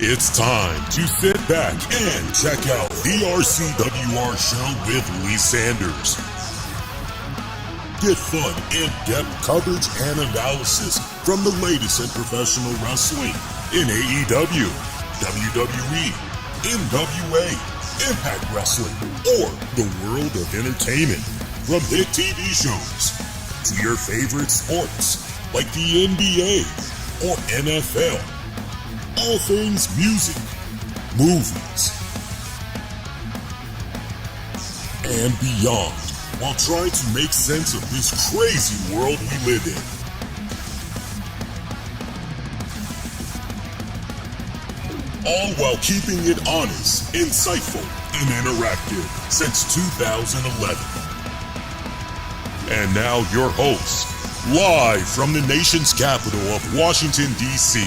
It's time to sit back and check out the RCWR show with Lee Sanders. Get fun, in-depth coverage and analysis from the latest in professional wrestling in AEW, WWE, NWA, Impact Wrestling, or the world of entertainment. From hit TV shows to your favorite sports like the NBA or NFL. All things music, movies, and beyond, while trying to make sense of this crazy world we live in. All while keeping it honest, insightful, and interactive since 2011. And now your host, live from the nation's capital of Washington, D.C.,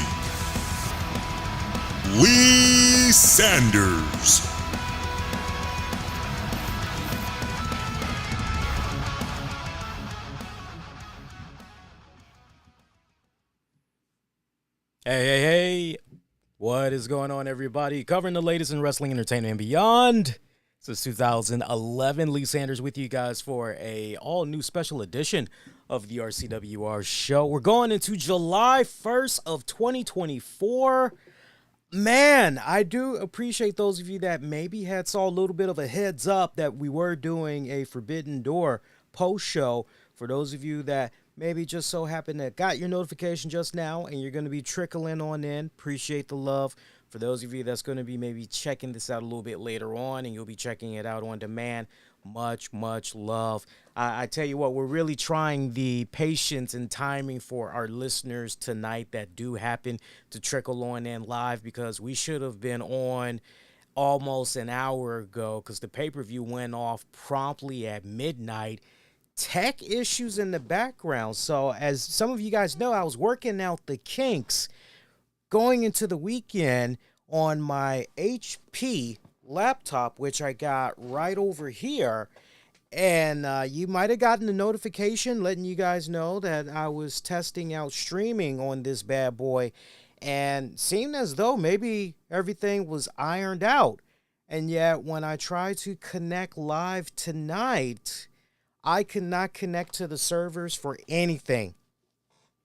Lee Sanders. Hey. What is going on, everybody? Covering the latest in wrestling, entertainment, and beyond. Since 2011, Lee Sanders with you guys for a all-new special edition of the RCWR show. We're going into July 1st of 2024. Man, I do appreciate those of you that maybe saw a little bit of a heads up that we were doing a Forbidden Door post show. For those of you that maybe just so happened that got your notification just now and you're going to be trickling on in, appreciate the love. For those of you that's going to be maybe checking this out a little bit later on and you'll be checking it out on demand, much love. I tell you what, we're really trying the patience and timing for our listeners tonight that do happen to trickle on in live, because we should have been on almost an hour ago because the pay-per-view went off promptly at midnight. Tech issues in the background. So as some of you guys know, I was working out the kinks going into the weekend on my HP laptop, which I got right over here. And you might have gotten a notification letting you guys know that I was testing out streaming on this bad boy, and seemed as though maybe everything was ironed out. And yet when I tried to connect live tonight, I could not connect to the servers for anything.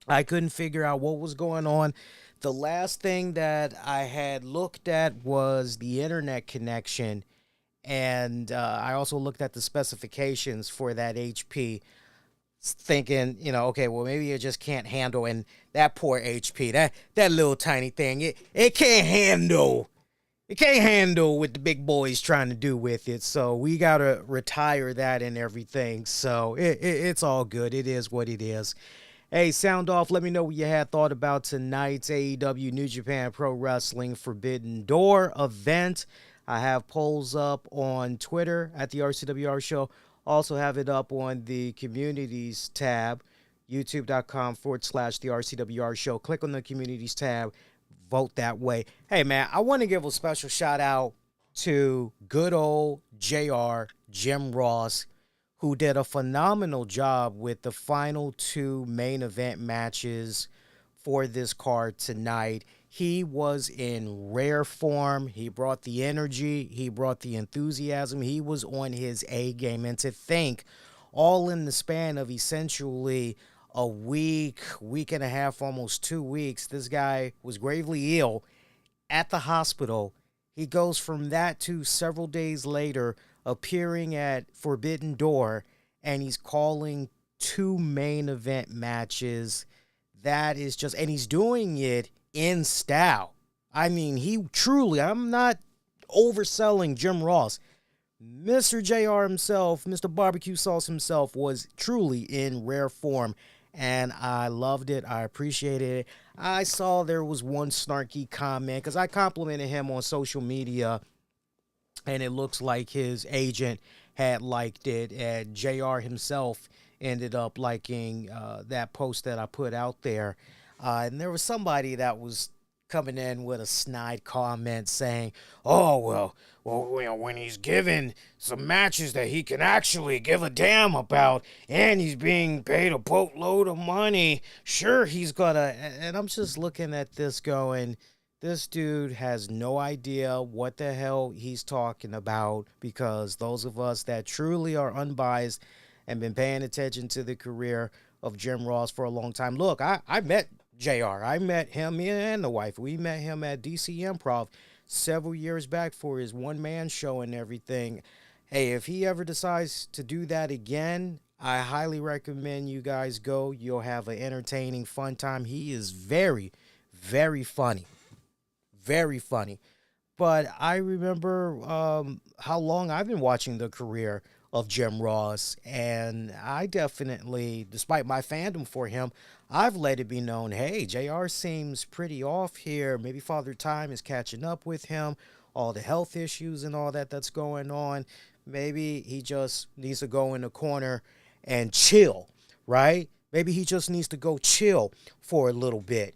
I couldn't figure out what was going on. The last thing that I had looked at was the internet connection, and I also looked at the specifications for that HP, thinking, okay, well, maybe it just can't handle, and that poor HP, that little tiny thing, it can't handle. It can't handle what the big boy's trying to do with it, so we got to retire that and everything. So it's all good. It is what it is. Hey, sound off. Let me know what you had thought about tonight's AEW New Japan Pro Wrestling Forbidden Door event. I have polls up on Twitter at the RCWR Show. Also have it up on the Communities tab, youtube.com/the RCWR Show. Click on the Communities tab. Vote that way. Hey, man, I want to give a special shout out to good old JR, Jim Ross, who did a phenomenal job with the final two main event matches for this card tonight. He was in rare form. He brought the energy. He brought the enthusiasm. He was on his A game. And to think, all in the span of essentially a week and a half, almost 2 weeks, this guy was gravely ill at the hospital. He goes from that to several days later appearing at Forbidden Door, and he's calling two main event matches. That is just, and he's doing it in style. I mean, he truly, I'm not overselling Jim Ross. Mr. JR himself, Mr. Barbecue Sauce himself, was truly in rare form. And I loved it. I appreciated it. I saw there was one snarky comment because I complimented him on social media, and it looks like his agent had liked it, and JR himself ended up liking that post that I put out there. And there was somebody that was coming in with a snide comment saying, oh, well, when he's given some matches that he can actually give a damn about, and he's being paid a boatload of money, sure, he's gonna. And I'm just looking at this going, this dude has no idea what the hell he's talking about, because those of us that truly are unbiased and been paying attention to the career of Jim Ross for a long time. Look, I met JR. I met him, me and the wife. We met him at DC Improv several years back for his one-man show and everything. Hey, if he ever decides to do that again, I highly recommend you guys go. You'll have an entertaining, fun time. He is very, very funny. Very funny. But I remember how long I've been watching the career of Jim Ross, and I definitely, despite my fandom for him, I've let it be known, hey, JR seems pretty off here. Maybe Father Time is catching up with him, all the health issues and all that's going on. Maybe he just needs to go in the corner and chill, right? Maybe he just needs to go chill for a little bit.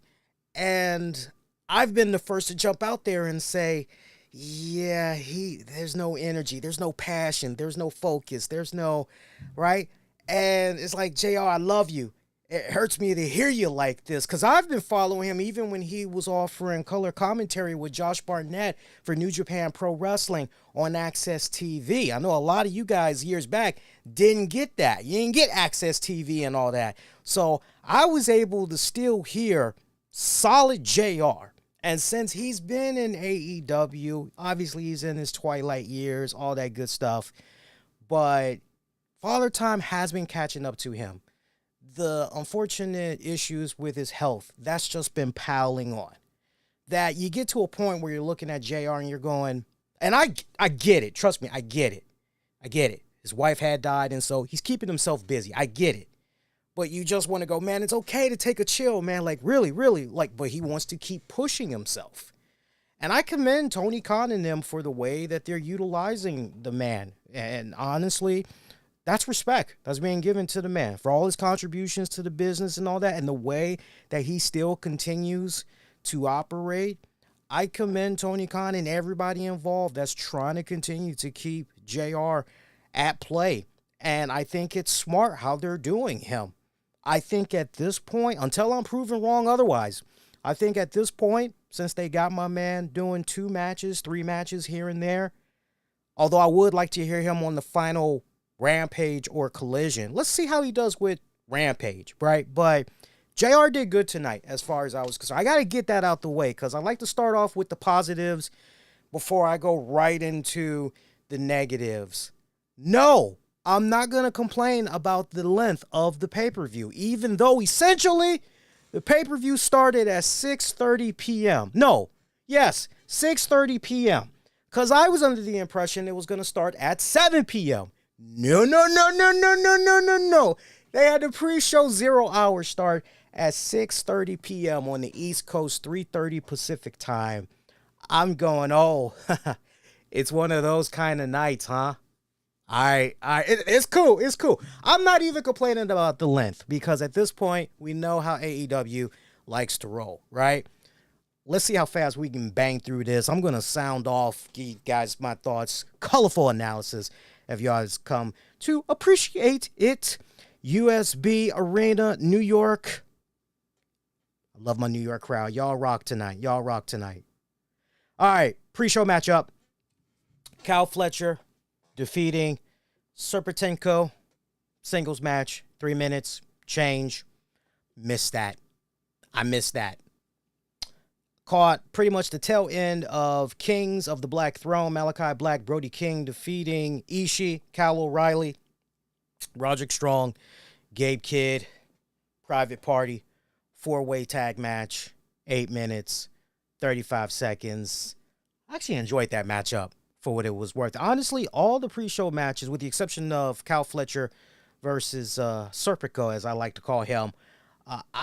And I've been the first to jump out there and say, yeah, there's no energy, there's no passion, there's no focus, there's no, right? And it's like, JR, I love you. It hurts me to hear you like this, because I've been following him even when he was offering color commentary with Josh Barnett for New Japan Pro Wrestling on Access TV. I know a lot of you guys years back didn't get that. You didn't get Access TV and all that. So I was able to still hear solid JR. And since he's been in AEW, obviously he's in his twilight years, all that good stuff. But Father Time has been catching up to him. The unfortunate issues with his health, that's just been piling on. That you get to a point where you're looking at JR and you're going, and I get it. Trust me, I get it. I get it. His wife had died, and so he's keeping himself busy. I get it. But you just want to go, man, it's okay to take a chill, man. Like, really, like, but he wants to keep pushing himself. And I commend Tony Khan and them for the way that they're utilizing the man. And honestly, that's respect that's being given to the man for all his contributions to the business and all that. And the way that he still continues to operate. I commend Tony Khan and everybody involved that's trying to continue to keep JR at play. And I think it's smart how they're doing him. I think at this point, until I'm proven wrong otherwise, I think at this point, since they got my man doing 2 matches, 3 matches here and there, although I would like to hear him on the final Rampage or Collision. Let's see how he does with Rampage, right? But JR did good tonight as far as I was concerned. I got to get that out the way because I like to start off with the positives before I go right into the negatives. No, I'm not going to complain about the length of the pay-per-view, even though essentially the pay-per-view started at 6:30 p.m. No, yes, 6:30 p.m. Because I was under the impression it was going to start at 7 p.m. No. They had the pre-show 0 hour start at 6:30 p.m. on the East Coast, 3:30 Pacific time. I'm going, oh, it's one of those kind of nights, huh? It's cool. It's cool. I'm not even complaining about the length because at this point, we know how AEW likes to roll, right? Let's see how fast we can bang through this. I'm going to sound off, give you guys my thoughts, colorful analysis, if you guys come to appreciate it. USB Arena, New York. I love my New York crowd. Y'all rock tonight. All right, pre-show matchup. Cal Fletcher defeating Serpentenko. Singles match, 3 minutes, change. Missed that. I missed that. Caught pretty much the tail end of Kings of the Black Throne. Malachi Black, Brody King defeating Ishii, Kyle O'Reilly, Roderick Strong, Gabe Kidd, Private Party. 4-way tag match, 8 minutes, 35 seconds. I actually enjoyed that matchup for what it was worth. Honestly, all the pre-show matches, with the exception of Cal Fletcher versus Serpico, as I like to call him,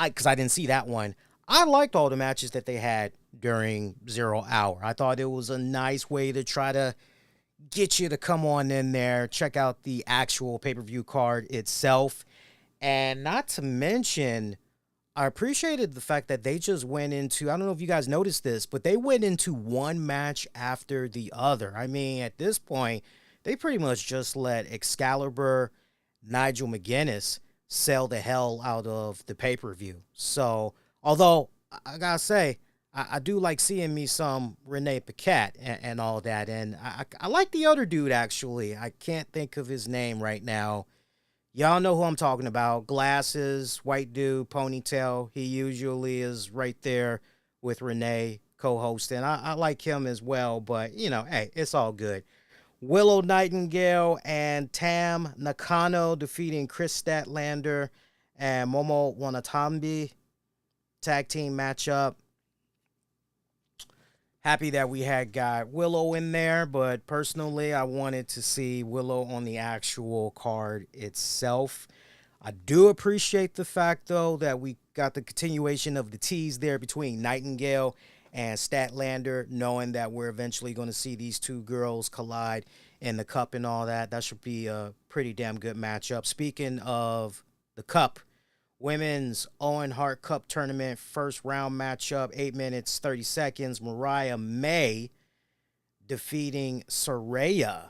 because I didn't see that one, I liked all the matches that they had during 0 hour. I thought it was a nice way to try to get you to come on in there, check out the actual pay-per-view card itself. And not to mention, I appreciated the fact that they just went into, I don't know if you guys noticed this, but they went into one match after the other. I mean, at this point, they pretty much just let Excalibur, Nigel McGuinness sell the hell out of the pay-per-view. So, although, I gotta say, I do like seeing me some Renee Paquette and all that. And I like the other dude, actually. I can't think of his name right now. Y'all know who I'm talking about. Glasses, white dude, ponytail. He usually is right there with Renee co-hosting. I like him as well, but, hey, it's all good. Willow Nightingale and Tam Nakano defeating Chris Statlander and Momo Wanatambi. Tag team matchup. Happy that we had got Willow in there, but personally, I wanted to see Willow on the actual card itself. I do appreciate the fact, though, that we got the continuation of the tease there between Nightingale and Statlander, knowing that we're eventually going to see these two girls collide in the Cup and all that. That should be a pretty damn good matchup. Speaking of the Cup, Women's Owen Hart Cup Tournament first round matchup, 8 minutes, 30 seconds. Mariah May defeating Saraya.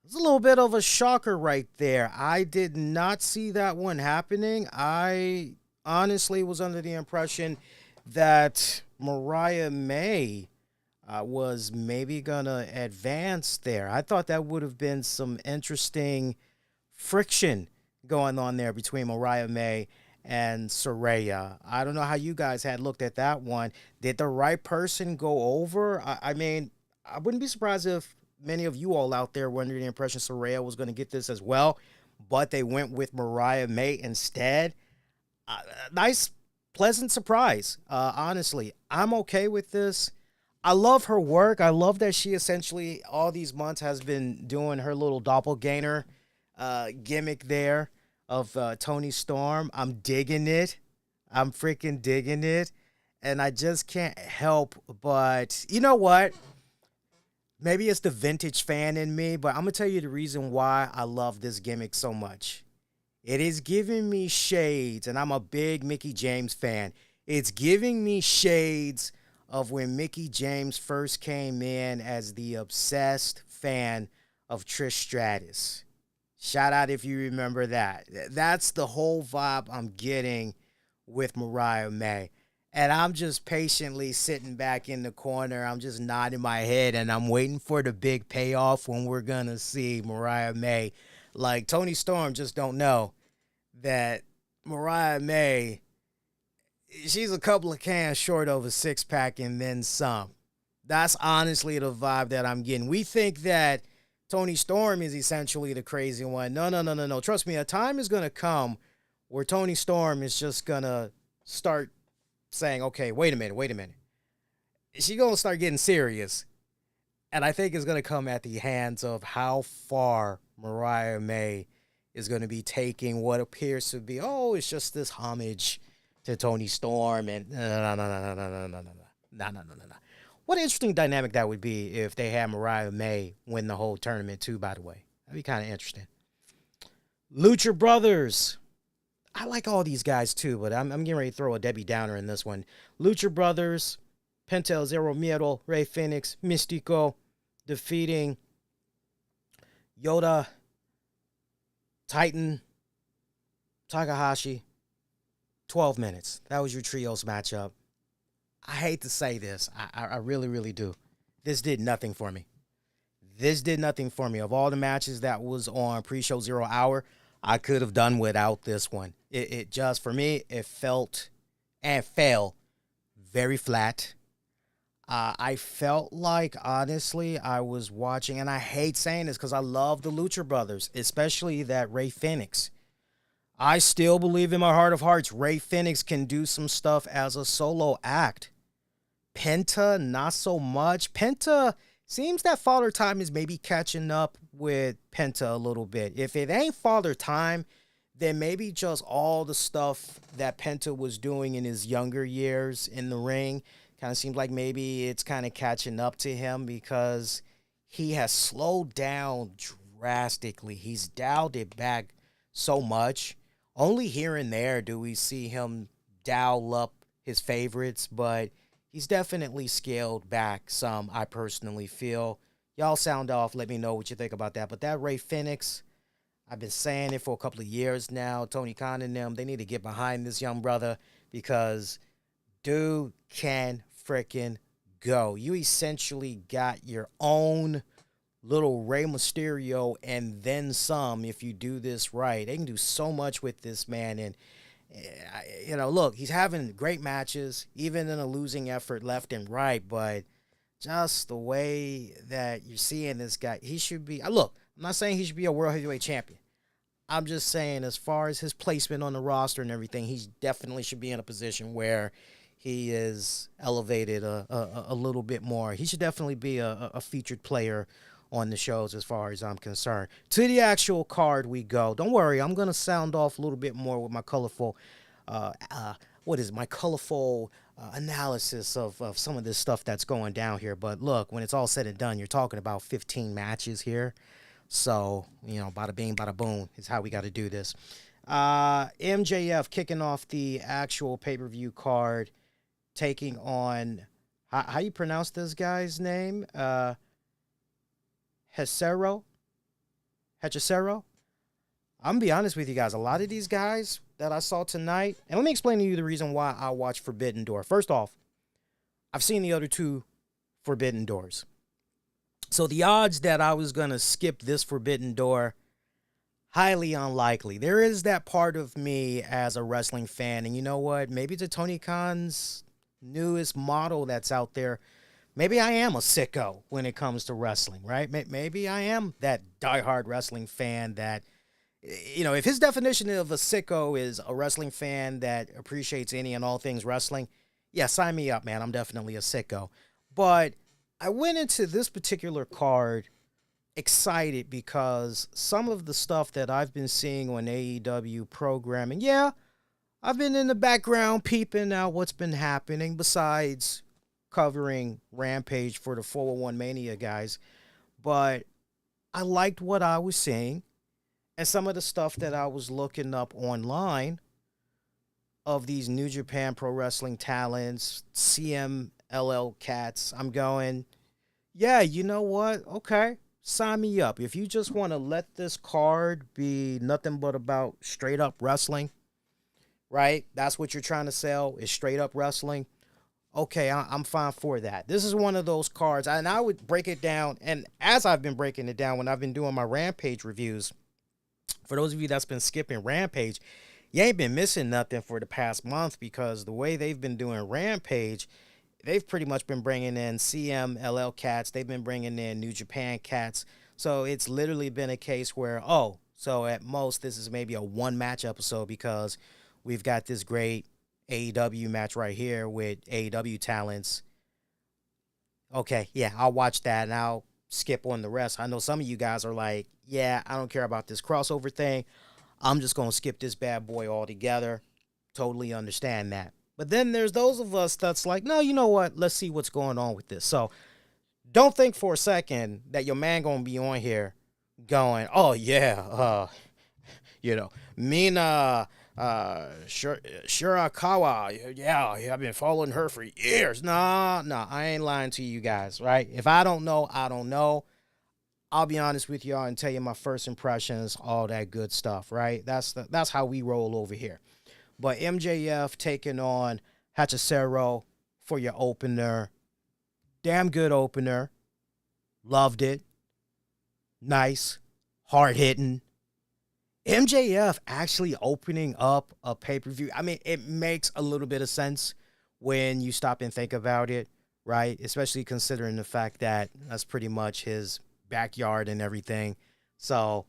It's a little bit of a shocker right there. I did not see that one happening. I honestly was under the impression that Mariah May was maybe going to advance there. I thought that would have been some interesting friction going on there between Mariah May and Saraya. I don't know how you guys had looked at that one. Did the right person go over? I mean, I wouldn't be surprised if many of you all out there were under the impression Saraya was going to get this as well, but they went with Mariah May instead. Nice, pleasant surprise. Honestly, I'm okay with this. I love her work. I love that she essentially all these months has been doing her little doppelganger gimmick there of Toni Storm. I'm digging it. I'm freaking digging it. And I just can't help but, you know what? Maybe it's the vintage fan in me, but I'm going to tell you the reason why I love this gimmick so much. It is giving me shades, and I'm a big Mickie James fan. It's giving me shades of when Mickie James first came in as the obsessed fan of Trish Stratus. Shout out if you remember that. That's the whole vibe I'm getting with Mariah May. And I'm just patiently sitting back in the corner. I'm just nodding my head, and I'm waiting for the big payoff when we're going to see Mariah May. Like, Toni Storm just don't know that Mariah May, she's a couple of cans short of a six-pack and then some. That's honestly the vibe that I'm getting. We think that Toni Storm is essentially the crazy one. No. Trust me, a time is going to come where Toni Storm is just going to start saying, okay, wait a minute. She's going to start getting serious. And I think it's going to come at the hands of how far Mariah May is going to be taking what appears to be, it's just this homage to Toni Storm. And no. What an interesting dynamic that would be if they had Mariah May win the whole tournament, too, by the way. That'd be kind of interesting. Lucha Brothers. I like all these guys, too, but I'm getting ready to throw a Debbie Downer in this one. Lucha Brothers, Penta El Zero Miedo, Rey Fenix, Mystico, defeating Yoda, Titan, Takahashi. 12 minutes. That was your trios matchup. I hate to say this. I really, really do. This did nothing for me. Of all the matches that was on pre-show 0 hour, I could have done without this one. It just, for me, it felt and fell very flat. I felt like, honestly, I was watching, and I hate saying this because I love the Lucha Brothers, especially that Rey Fenix. I still believe in my heart of hearts, Rey Fenix can do some stuff as a solo act. Penta, not so much. Penta, seems that Father Time is maybe catching up with Penta a little bit. If it ain't Father Time, then maybe just all the stuff that Penta was doing in his younger years in the ring kind of seems like maybe it's kind of catching up to him because he has slowed down drastically. He's dialed it back so much. Only here and there do we see him dial up his favorites, but he's definitely scaled back some, I personally feel. Y'all sound off. Let me know what you think about that. But that Rey Fenix, I've been saying it for a couple of years now. Tony Khan and them, they need to get behind this young brother because dude can freaking go. You essentially got your own little Rey Mysterio and then some if you do this right. They can do so much with this man. And, look, he's having great matches, even in a losing effort left and right. But just the way that you're seeing this guy, he should be. Look, I'm not saying he should be a World Heavyweight Champion. I'm just saying as far as his placement on the roster and everything, he definitely should be in a position where he is elevated a little bit more. He should definitely be a featured player on the shows as far as I'm concerned. To the actual card we go. Don't worry, I'm going to sound off a little bit more with my colorful, analysis of some of this stuff that's going down here. But look, when it's all said and done, you're talking about 15 matches here. So, bada bing, bada boom is how we got to do this. MJF kicking off the actual pay-per-view card, taking on, how you pronounce this guy's name? Hechicero? I'm going to be honest with you guys. A lot of these guys that I saw tonight, and let me explain to you the reason why I watch Forbidden Door. First off, I've seen the other two Forbidden Doors. So the odds that I was going to skip this Forbidden Door, highly unlikely. There is that part of me as a wrestling fan, and you know what? Maybe to Tony Khan's newest model that's out there, maybe I am a sicko when it comes to wrestling, right? Maybe I am that diehard wrestling fan that, if his definition of a sicko is a wrestling fan that appreciates any and all things wrestling, yeah, sign me up, man. I'm definitely a sicko. But I went into this particular card excited because some of the stuff that I've been seeing on AEW programming, yeah, I've been in the background peeping out what's been happening besides covering Rampage for the 401 Mania guys. But I liked what I was seeing, and some of the stuff that I was looking up online of these New Japan Pro Wrestling talents, CMLL cats, I'm going, yeah, you know what? Okay, sign me up. If you just want to let this card be nothing but about straight up wrestling, right? That's what you're trying to sell, is straight up wrestling. Okay, I'm fine for that. This is one of those cards, and I would break it down, and as I've been breaking it down when I've been doing my Rampage reviews, for those of you that's been skipping Rampage, you ain't been missing nothing for the past month, because the way they've been doing Rampage, they've pretty much been bringing in CMLL cats. They've been bringing in New Japan cats. So it's literally been a case where, so at most this is maybe a one-match episode because we've got this great AEW match right here with AEW talents. Okay, yeah, I'll watch that and I'll skip on the rest. I know some of you guys are like, yeah, I don't care about this crossover thing. I'm just going to skip this bad boy altogether. Totally understand that. But then there's those of us that's like, no, you know what? Let's see what's going on with this. So don't think for a second that your man going to be on here going, oh, yeah, Mina Shirakawa, yeah, I've been following her for years. No, I ain't lying to you guys, right? If I don't know, I don't know. I'll be honest with y'all and tell you my first impressions, all that good stuff, right? That's how we roll over here. But MJF taking on Hechicero for your opener. Damn good opener. Loved it. Nice. Hard-hitting. MJF actually opening up a pay-per-view. I mean, it makes a little bit of sense when you stop and think about it, right? Especially considering the fact that that's pretty much his backyard and everything. So,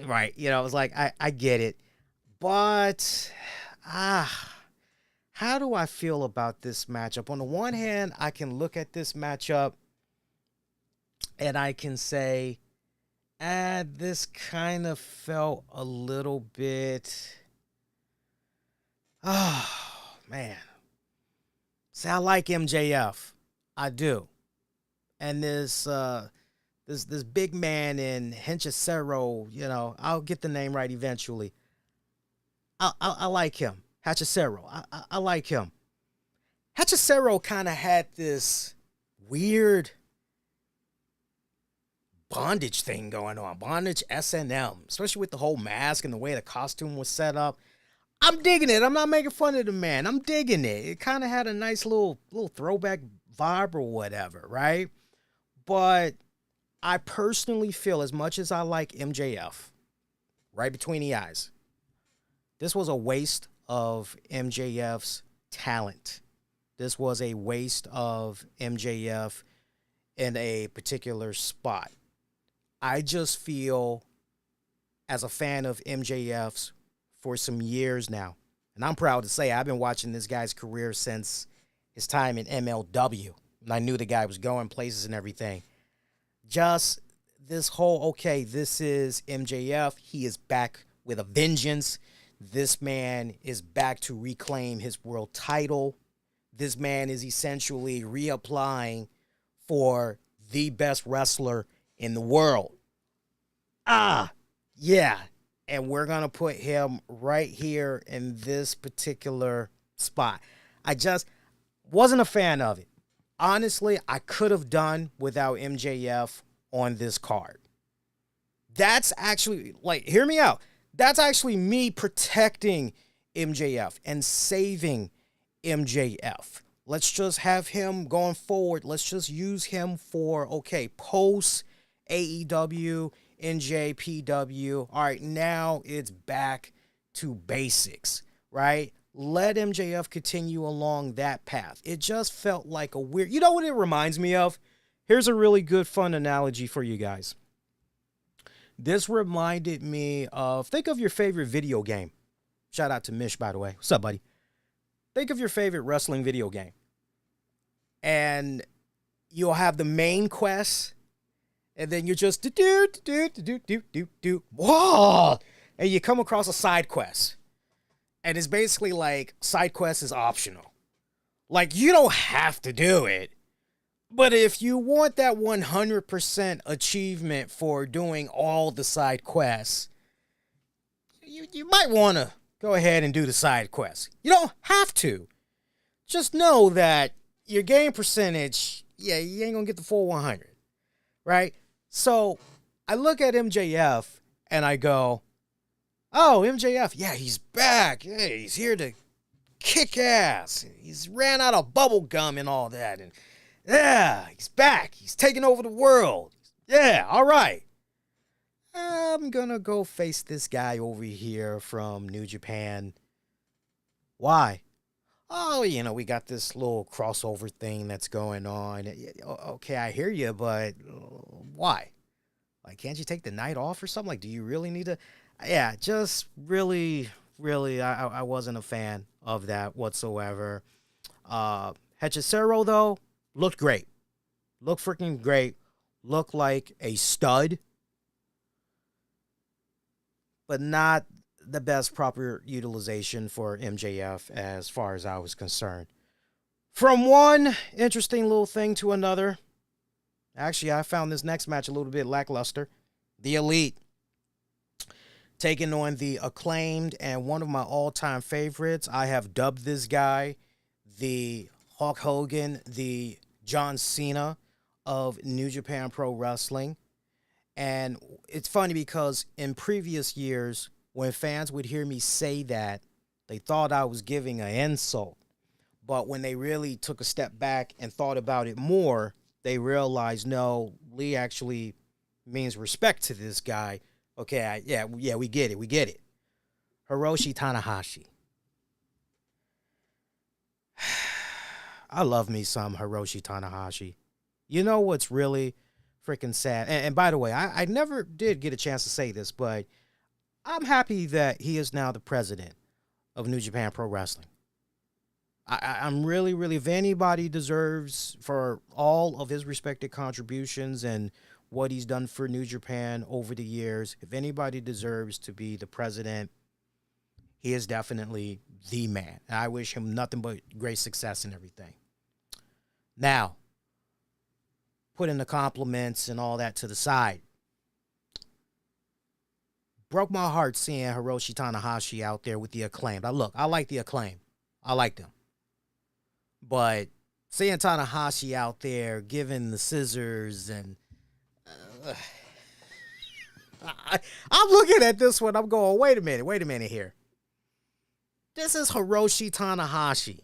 right, it's like, I get it. But, how do I feel about this matchup? On the one hand, I can look at this matchup and I can say, this kind of felt a little bit, man. See, I like MJF. I do. And this big man in Hechicero, I'll get the name right eventually. I like him. Hechicero. I like him. Hechicero kind of had this weird bondage thing going on. Bondage S&M. Especially with the whole mask and the way the costume was set up. I'm digging it. I'm not making fun of the man. I'm digging it. It kind of had a nice little throwback vibe or whatever, right? But I personally feel, as much as I like MJF, right between the eyes, this was a waste of MJF's talent. This was a waste of MJF in a particular spot. I just feel, as a fan of MJF's for some years now, and I'm proud to say I've been watching this guy's career since his time in MLW, and I knew the guy was going places and everything. Just this whole, okay, this is MJF. He is back with a vengeance. This man is back to reclaim his world title. This man is essentially reapplying for the best wrestler in the world. Yeah. And we're going to put him right here in this particular spot. I just wasn't a fan of it. Honestly, I could have done without MJF on this card. That's actually, hear me out. That's actually me protecting MJF and saving MJF. Let's just have him going forward. Let's just use him for, okay, post AEW, NJPW. All right, now it's back to basics, right? Let MJF continue along that path. It just felt like a weird, you know what it reminds me of? Here's a really good, fun analogy for you guys. This reminded me of, think of your favorite video game. Shout out to Mish, by the way. What's up, buddy? Think of your favorite wrestling video game. And you'll have the main quest, and then you're just whoa, and you come across a side quest. And it's basically like side quest is optional. Like, you don't have to do it. But if you want that 100% achievement for doing all the side quests, you might want to go ahead and do the side quests. You don't have to. Just know that your game percentage, you ain't going to get the full 100, right? So I look at MJF and I go, oh, MJF, yeah, he's back. Yeah, he's here to kick ass. He's ran out of bubble gum and all that. And yeah, he's back. He's taking over the world. Yeah, all right. I'm going to go face this guy over here from New Japan. Why? Oh, we got this little crossover thing that's going on. Okay, I hear you, but why? Like, can't you take the night off or something? Like, do you really need to? Yeah, just really, I wasn't a fan of that whatsoever. Hechicero, though, looked great. Looked freaking great. Looked like a stud. But not the best proper utilization for MJF as far as I was concerned. From one interesting little thing to another. Actually, I found this next match a little bit lackluster. The Elite taking on the Acclaimed, and one of my all-time favorites. I have dubbed this guy the Hulk Hogan, the John Cena of New Japan Pro Wrestling. And it's funny because in previous years, when fans would hear me say that, they thought I was giving an insult. But when they really took a step back and thought about it more, they realized, no, Lee actually means respect to this guy. Okay, we get it. Hiroshi Tanahashi. I love me some Hiroshi Tanahashi. You know what's really freaking sad? And by the way, I never did get a chance to say this, but I'm happy that he is now the president of New Japan Pro Wrestling. I'm really, if anybody deserves for all of his respected contributions and what he's done for New Japan over the years, if anybody deserves to be the president, he is definitely the man. And I wish him nothing but great success and everything. Now, putting the compliments and all that to the side. Broke my heart seeing Hiroshi Tanahashi out there with the Acclaimed. I like the Acclaimed. I like them. But seeing Tanahashi out there giving the scissors and I'm looking at this one. I'm going, wait a minute here. This is Hiroshi Tanahashi.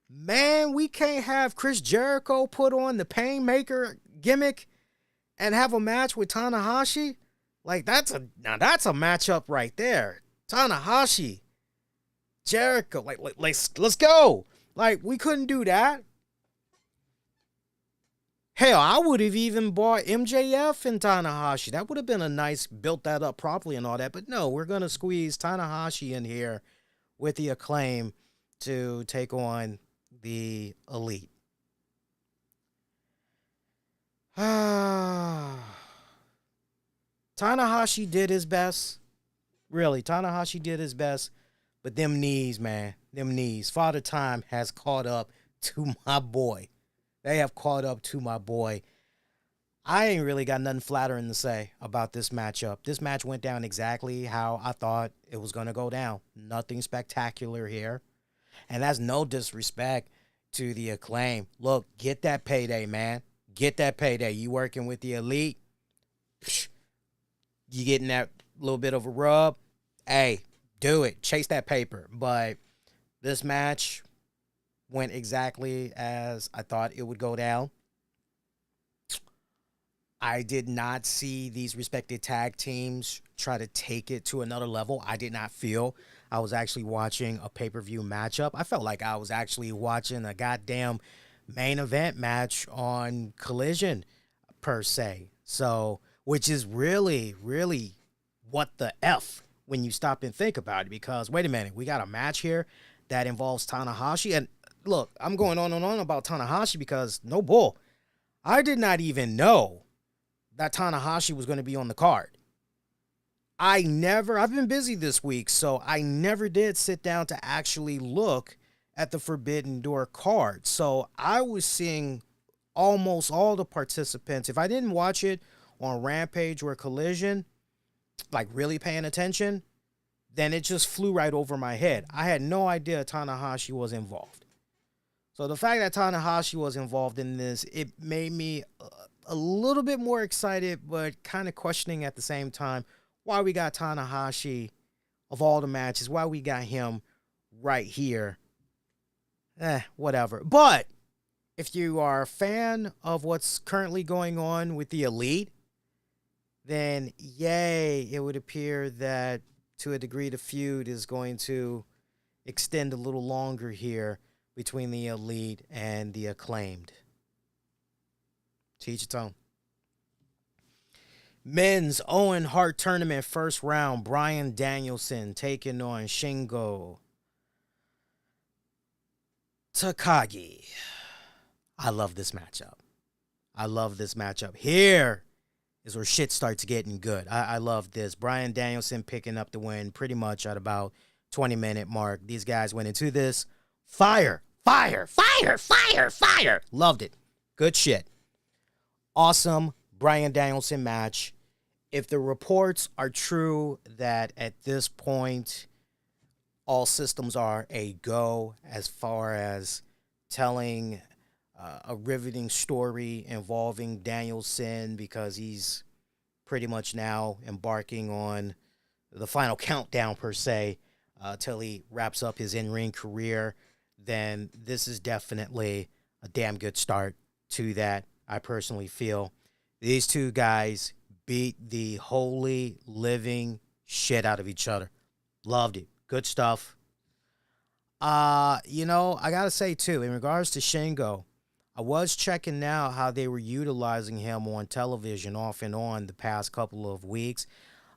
Man, we can't have Chris Jericho put on the Painmaker gimmick and have a match with Tanahashi. Like, that's a matchup right there. Tanahashi, Jericho, like let's go. Like, we couldn't do that. Hell, I would have even bought MJF and Tanahashi. That would have been a nice, built that up properly and all that. But no, we're going to squeeze Tanahashi in here with the Acclaim to take on the Elite. Tanahashi did his best. Really, Tanahashi did his best. But them knees, man, them knees. Father Time has caught up to my boy. They have caught up to my boy. I ain't really got nothing flattering to say about this matchup. This match went down exactly how I thought it was going to go down. Nothing spectacular here. And that's no disrespect to the Acclaim. Look, get that payday, man. Get that payday. You working with the Elite. You getting that little bit of a rub. Hey, do it. Chase that paper. But this match went exactly as I thought it would go down. I did not see these respected tag teams try to take it to another level. I did not feel I was actually watching a pay-per-view matchup. I felt like I was actually watching a goddamn main event match on Collision, per se. So, which is really, really what the F when you stop and think about it. Because, wait a minute, we got a match here that involves Tanahashi. And look, I'm going on and on about Tanahashi because, no bull, I did not even know that Tanahashi was going to be on the card. I've been busy this week, so I never did sit down to actually look at the Forbidden Door card. So I was seeing almost all the participants. If I didn't watch it on Rampage or Collision, like really paying attention, then it just flew right over my head. I had no idea Tanahashi was involved. So the fact that Tanahashi was involved in this, it made me a little bit more excited, but kind of questioning at the same time why we got Tanahashi of all the matches, why we got him right here. Whatever. But if you are a fan of what's currently going on with the Elite, then yay, it would appear that to a degree the feud is going to extend a little longer here between the Elite and the Acclaimed. Teach its own. Men's Owen Hart Tournament first round. Bryan Danielson taking on Shingo Takagi. I love this matchup. Here is where shit starts getting good. I love this. Bryan Danielson picking up the win pretty much at about 20-minute mark. These guys went into this. Fire. Loved it. Good shit. Awesome Bryan Danielson match. If the reports are true that at this point all systems are a go as far as telling a riveting story involving Danielson, because he's pretty much now embarking on the final countdown per se till he wraps up his in-ring career, then this is definitely a damn good start to that. I personally feel these two guys beat the holy living shit out of each other. Loved it. Good stuff. I gotta say too, in regards to Shingo, I was checking now how they were utilizing him on television off and on the past couple of weeks.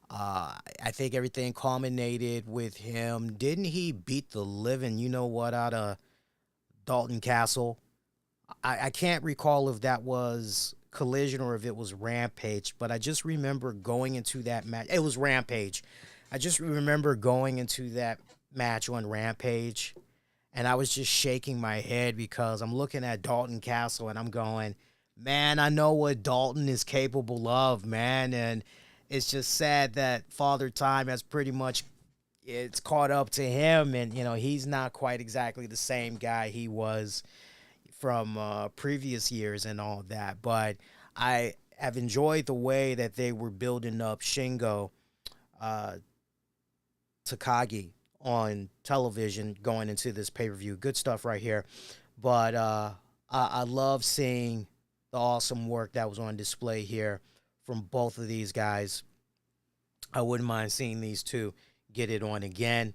I think everything culminated with him. Didn't he beat the living out of Dalton Castle? I can't recall if that was Collision or if it was Rampage, but I just remember going into that match. It was Rampage. I just remember going into that match on Rampage, and I was just shaking my head because I'm looking at Dalton Castle and I'm going, man, I know what Dalton is capable of, man. And it's just sad that Father Time has pretty much, it's caught up to him. And, he's not quite exactly the same guy he was from previous years and all that. But I have enjoyed the way that they were building up Shingo Takagi on television going into this pay-per-view. Good stuff right here. But I love seeing the awesome work that was on display here from both of these guys. I wouldn't mind seeing these two get it on again.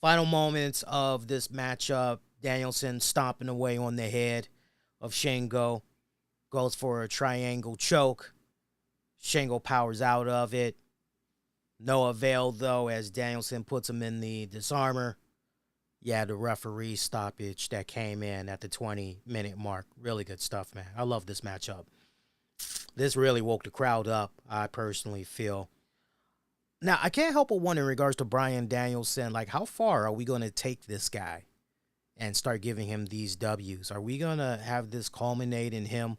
Final moments of this matchup. Danielson stomping away on the head of Shingo. Goes for a triangle choke. Shingo powers out of it. No avail, though, as Danielson puts him in the disarmor. Yeah, the referee stoppage that came in at the 20-minute mark. Really good stuff, man. I love this matchup. This really woke the crowd up, I personally feel. Now, I can't help but wonder in regards to Bryan Danielson, like, how far are we going to take this guy and start giving him these W's? Are we going to have this culminate in him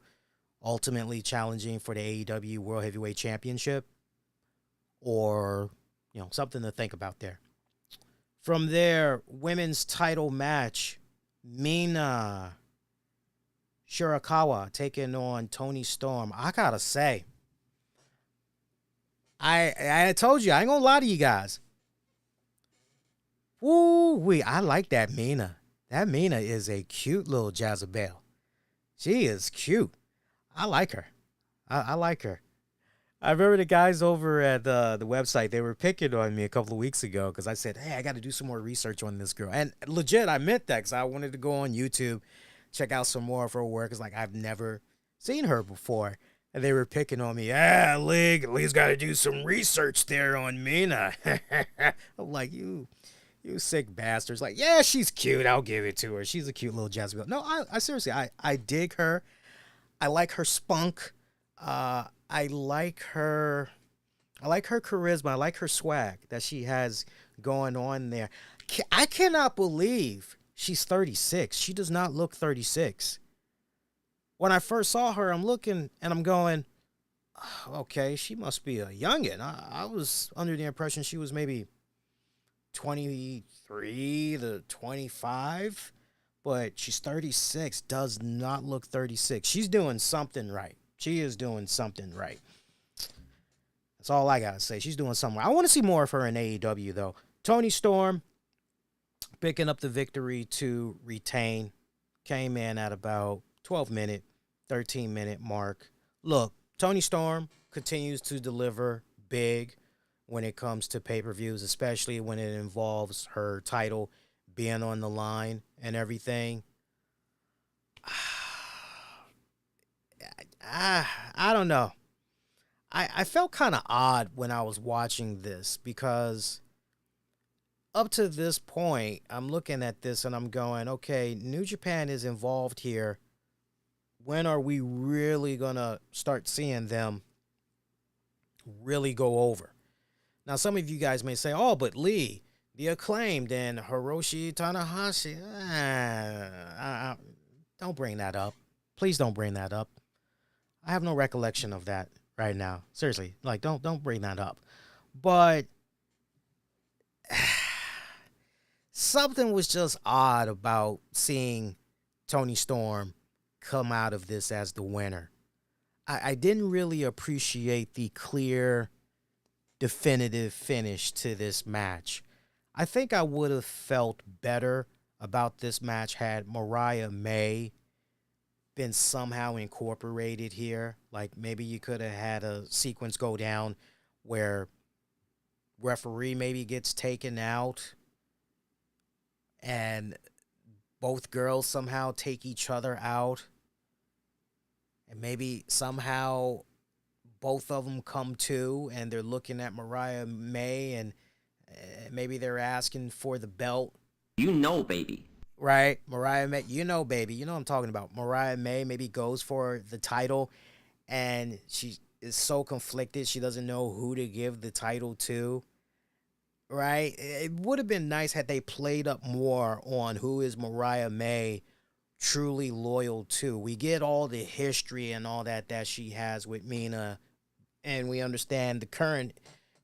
ultimately challenging for the AEW World Heavyweight Championship? Or, something to think about there. From there, women's title match, Mina Shirakawa taking on Toni Storm. I gotta say, I told you, I ain't gonna lie to you guys. Woo-wee, I like that Mina. That Mina is a cute little Jezebel. She is cute. I like her. I like her. I remember the guys over at the website, they were picking on me a couple of weeks ago because I said, hey, I got to do some more research on this girl. And legit, I meant that because I wanted to go on YouTube, check out some more of her work. It's like I've never seen her before. And they were picking on me. Lee's got to do some research there on Mina. I'm like, you sick bastards. Like, yeah, she's cute. I'll give it to her. She's a cute little Jezebel. No, I seriously, I dig her. I like her spunk. I like her charisma. I like her swag that she has going on there. I cannot believe she's 36. She does not look 36. When I first saw her, I'm looking and I'm going, okay, she must be a youngin'. I was under the impression she was maybe 23 to 25, but she's 36. Does not look 36. She's doing something right. She is doing something right. That's all I got to say. She's doing something right. I want to see more of her in AEW, though. Toni Storm picking up the victory to retain. Came in at about 12-minute, 13-minute mark. Look, Toni Storm continues to deliver big when it comes to pay-per-views, especially when it involves her title being on the line and everything. I don't know. I felt kind of odd when I was watching this because up to this point, I'm looking at this and I'm going, okay, New Japan is involved here. When are we really going to start seeing them really go over? Now, some of you guys may say, oh, but Lee, the Acclaimed and Hiroshi Tanahashi. Don't bring that up. Please don't bring that up. I have no recollection of that right now. Seriously, like, don't bring that up. But something was just odd about seeing Toni Storm come out of this as the winner. I didn't really appreciate the clear, definitive finish to this match. I think I would have felt better about this match had Mariah May been somehow incorporated here. Like maybe you could have had a sequence go down where referee maybe gets taken out and both girls somehow take each other out, and maybe somehow both of them come to and they're looking at Mariah May and maybe they're asking for the belt. Baby. Right, Mariah May, baby, what I'm talking about. Mariah May maybe goes for the title, and she is so conflicted, she doesn't know who to give the title to, right? It would have been nice had they played up more on who is Mariah May truly loyal to. We get all the history and all that she has with Mina, and we understand the current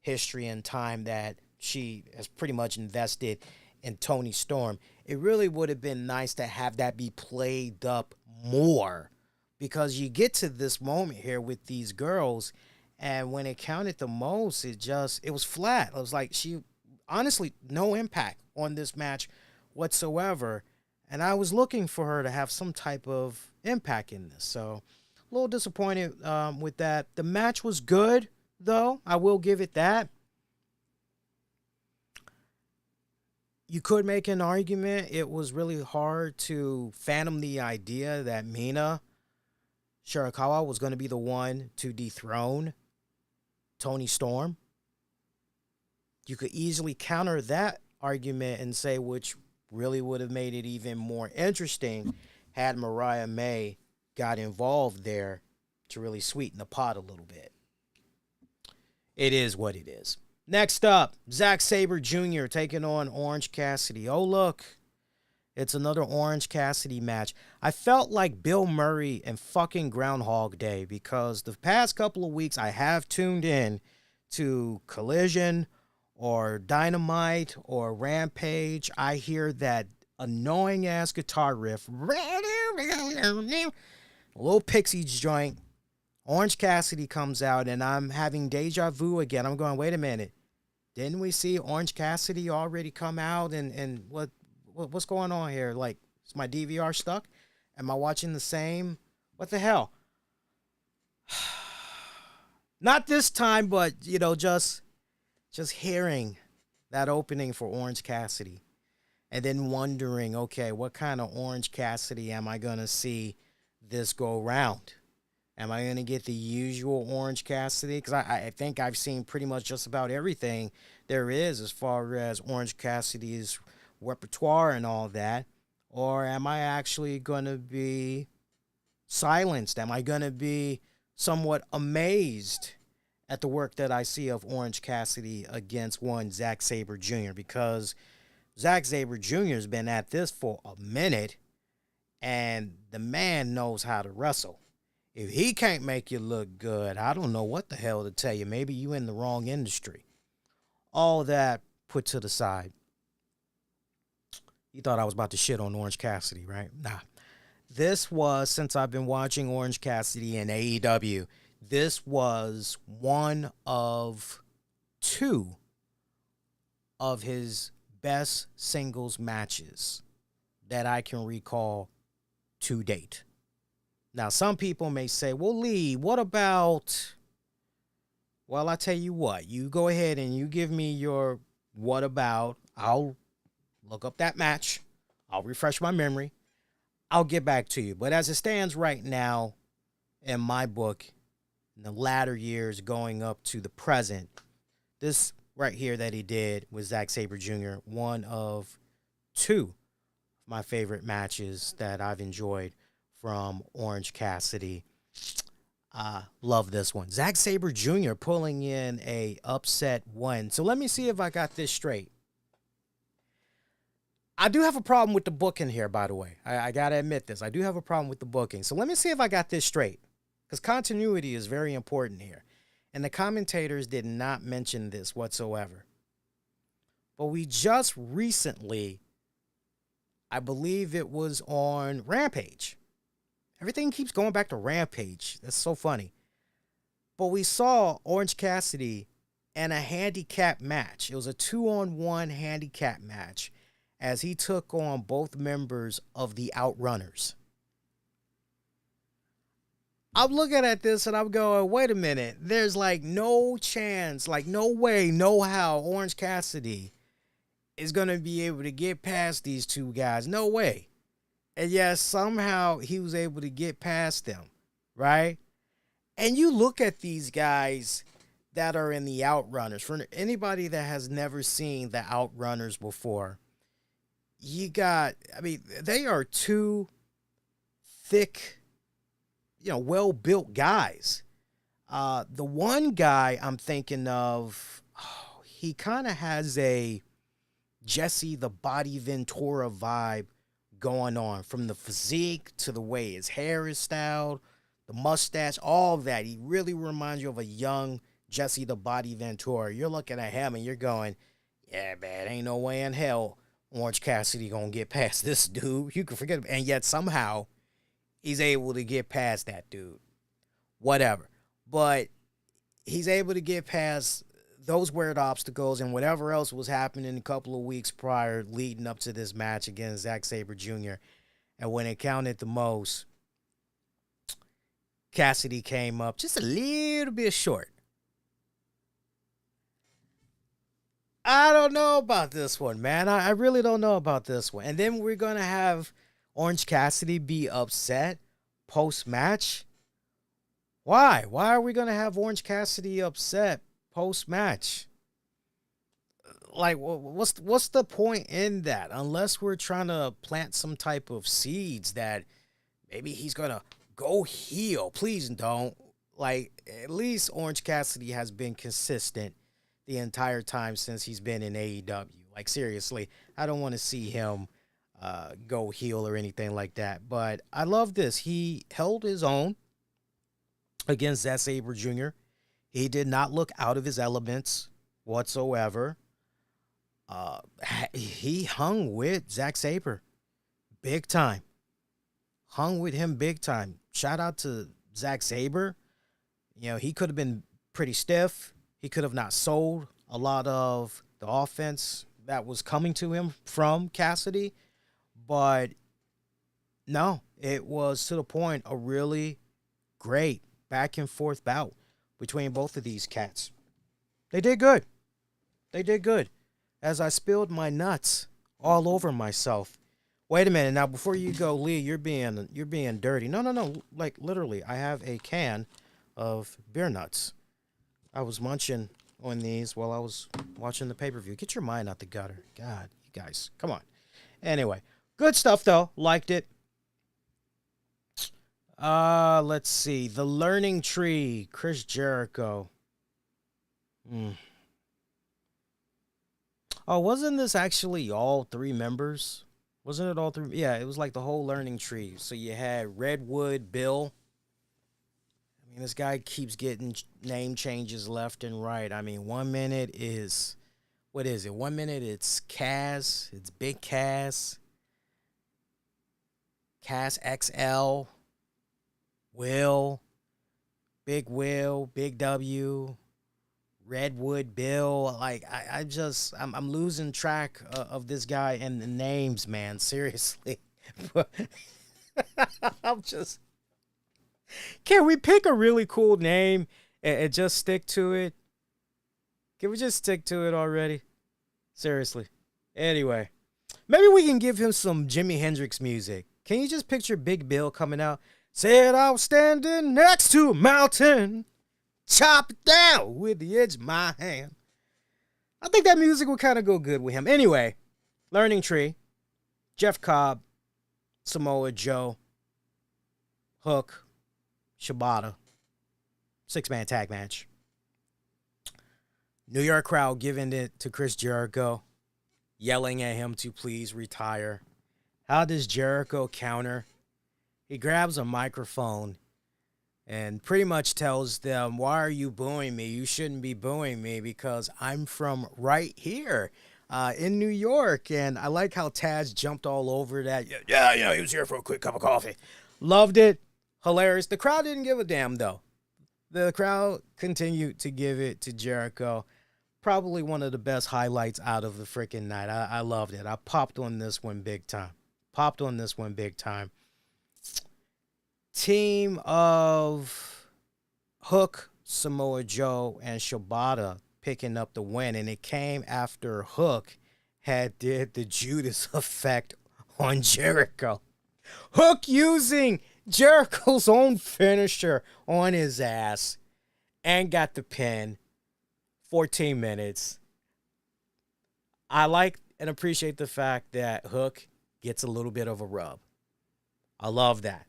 history and time that she has pretty much invested in Toni Storm. It really would have been nice to have that be played up more, because you get to this moment here with these girls, and when it counted the most, it was flat. It was like honestly no impact on this match whatsoever. And I was looking for her to have some type of impact in this. So a little disappointed with that. The match was good, though. I will give it that. You could make an argument. It was really hard to fathom the idea that Mina Shirakawa was going to be the one to dethrone Toni Storm. You could easily counter that argument and say, which really would have made it even more interesting had Mariah May got involved there to really sweeten the pot a little bit. It is what it is. Next up, Sabre Jr. taking on Orange Cassidy. Oh, look. It's another Orange Cassidy match. I felt like Bill Murray and fucking Groundhog Day because the past couple of weeks I have tuned in to Collision or Dynamite or Rampage. I hear that annoying-ass guitar riff. A little Pixies joint. Orange Cassidy comes out, and I'm having deja vu again. I'm going, wait a minute. Didn't we see Orange Cassidy already come out? And what's going on here? Like, is my DVR stuck? Am I watching the same? What the hell? Not this time, but, you know, just hearing that opening for Orange Cassidy and then wondering, okay, what kind of Orange Cassidy am I going to see this go round? Am I going to get the usual Orange Cassidy? Because I think I've seen pretty much just about everything there is as far as Orange Cassidy's repertoire and all that. Or am I actually going to be silenced? Am I going to be somewhat amazed at the work that I see of Orange Cassidy against one Sabre Jr.? Because Sabre Jr. has been at this for a minute, and the man knows how to wrestle. If he can't make you look good, I don't know what the hell to tell you. Maybe you in the wrong industry. All that put to the side. You thought I was about to shit on Orange Cassidy, right? Nah. This was, since I've been watching Orange Cassidy in AEW, this was one of two of his best singles matches that I can recall to date. Now, some people may say, well, Lee, what about... Well, I tell you what. You go ahead and you give me your what about. I'll look up that match. I'll refresh my memory. I'll get back to you. But as it stands right now, in my book, in the latter years going up to the present, this right here that he did with Sabre Jr., one of two of my favorite matches that I've enjoyed from Orange Cassidy. Love this one. Sabre Jr. pulling in a upset win. So let me see if I got this straight. I do have a problem with the booking here, by the way. I got to admit this. I do have a problem with the booking. So let me see if I got this straight. Because continuity is very important here. And the commentators did not mention this whatsoever. But we just recently, I believe it was on Rampage. Everything keeps going back to Rampage. That's so funny. But we saw Orange Cassidy in a handicap match. It was a 2-on-1 handicap match as he took on both members of the Outrunners. I'm looking at this and I'm going, wait a minute. There's like no chance, like no way, no how Orange Cassidy is going to be able to get past these two guys. No way. And yes, somehow he was able to get past them, right? And you look at these guys that are in the Outrunners. For anybody that has never seen the Outrunners before, they are two thick, well-built guys. The one guy I'm thinking of, he kind of has a Jesse the Body Ventura vibe going on, from the physique to the way his hair is styled, the mustache, all that. He really reminds you of a young Jesse the Body Ventura. You're looking at him and you're going, yeah, man, ain't no way in hell Orange Cassidy gonna get past this dude. You can forget him. And yet somehow he's able to get past that dude. Whatever. But he's able to get past those weird obstacles and whatever else was happening a couple of weeks prior leading up to this match against Sabre Jr. And when it counted the most, Cassidy came up just a little bit short. I don't know about this one, man. I really don't know about this one. And then we're going to have Orange Cassidy be upset post-match. Why? Why are we going to have Orange Cassidy upset post-match? Like, what's the point in that? Unless we're trying to plant some type of seeds that maybe he's going to go heel. Please don't. Like, at least Orange Cassidy has been consistent the entire time since he's been in AEW. Like, seriously, I don't want to see him go heel or anything like that. But I love this. He held his own against Sabre Jr. He did not look out of his elements whatsoever. He hung with Sabre big time. Hung with him big time. Shout out to Sabre. You know, he could have been pretty stiff. He could have not sold a lot of the offense that was coming to him from Cassidy. But no, it was to the point a really great back and forth bout between both of these cats. They did good. They did good. As I spilled my nuts all over myself. Wait a minute. Now, before you go, Lee, you're being dirty. No. Like, literally, I have a can of beer nuts. I was munching on these while I was watching the pay-per-view. Get your mind out the gutter. God, you guys. Come on. Anyway, good stuff, though. Liked it. Let's see. The Learning Tree. Chris Jericho. Oh, wasn't this actually all three members? Wasn't it all three? Yeah, it was like the whole Learning Tree. So you had Redwood Bill. I mean, this guy keeps getting name changes left and right. I mean, 1 minute is, what is it? 1 minute it's Cass. It's Big Cass. Cass XL. Will. Big W. Redwood Bill. Like, I'm losing track of this guy and the names, man. Seriously. I'm just, can we pick a really cool name and just stick to it? Can we just stick to it already? Seriously. Anyway, maybe we can give him some Jimi Hendrix music. Can you just picture Big Bill coming out? Said I was standing next to a mountain. Chop it down with the edge of my hand. I think that music would kind of go good with him. Anyway, Learning Tree, Jeff Cobb, Samoa Joe, Hook, Shibata, 6-man tag match. New York crowd giving it to Chris Jericho, yelling at him to please retire. How does Jericho counter? He grabs a microphone and pretty much tells them, why are you booing me? You shouldn't be booing me because I'm from right here in New York. And I like how Taz jumped all over that. Yeah, he was here for a quick cup of coffee. Loved it. Hilarious. The crowd didn't give a damn, though. The crowd continued to give it to Jericho. Probably one of the best highlights out of the freaking night. I loved it. I popped on this one big time. Team of Hook, Samoa Joe, and Shibata picking up the win, and it came after Hook did the Judas effect on Jericho. Hook using Jericho's own finisher on his ass and got the pin. 14 minutes. I like and appreciate the fact that Hook gets a little bit of a rub. I love that.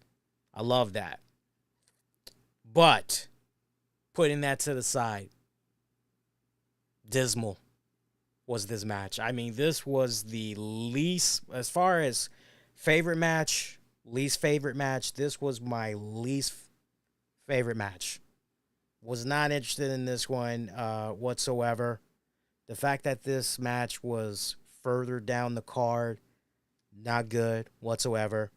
But putting that to the side, dismal was this match. I mean, this was the least, as far as favorite match, least favorite match, this was my least favorite match. Was not interested in this one whatsoever. The fact that this match was further down the card, not good whatsoever.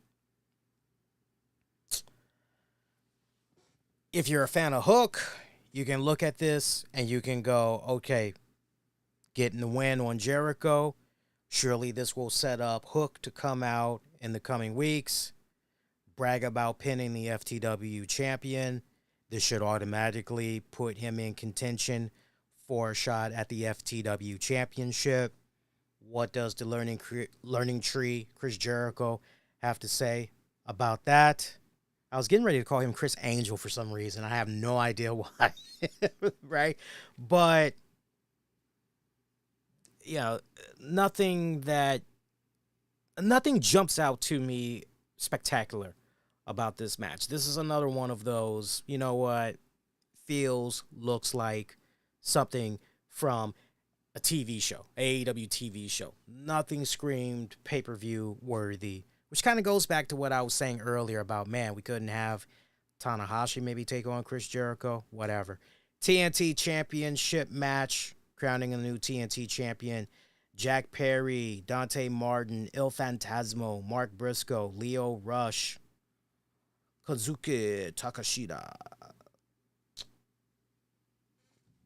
If you're a fan of Hook, you can look at this and you can go, okay, getting the win on Jericho. Surely this will set up Hook to come out in the coming weeks, brag about pinning the FTW champion. This should automatically put him in contention for a shot at the FTW championship. What does the learning tree, Chris Jericho, have to say about that? I was getting ready to call him Chris Angel for some reason. I have no idea why, right? But, you know, nothing jumps out to me spectacular about this match. This is another one of those, you know what, looks like something from a TV show, AEW TV show. Nothing screamed pay-per-view worthy, which kind of goes back to what I was saying earlier about, man, we couldn't have Tanahashi maybe take on Chris Jericho, whatever. TNT Championship match, crowning a new TNT champion. Jack Perry, Dante Martin, Il Phantasmo, Mark Briscoe, Leo Rush, Kazuki Takeshita.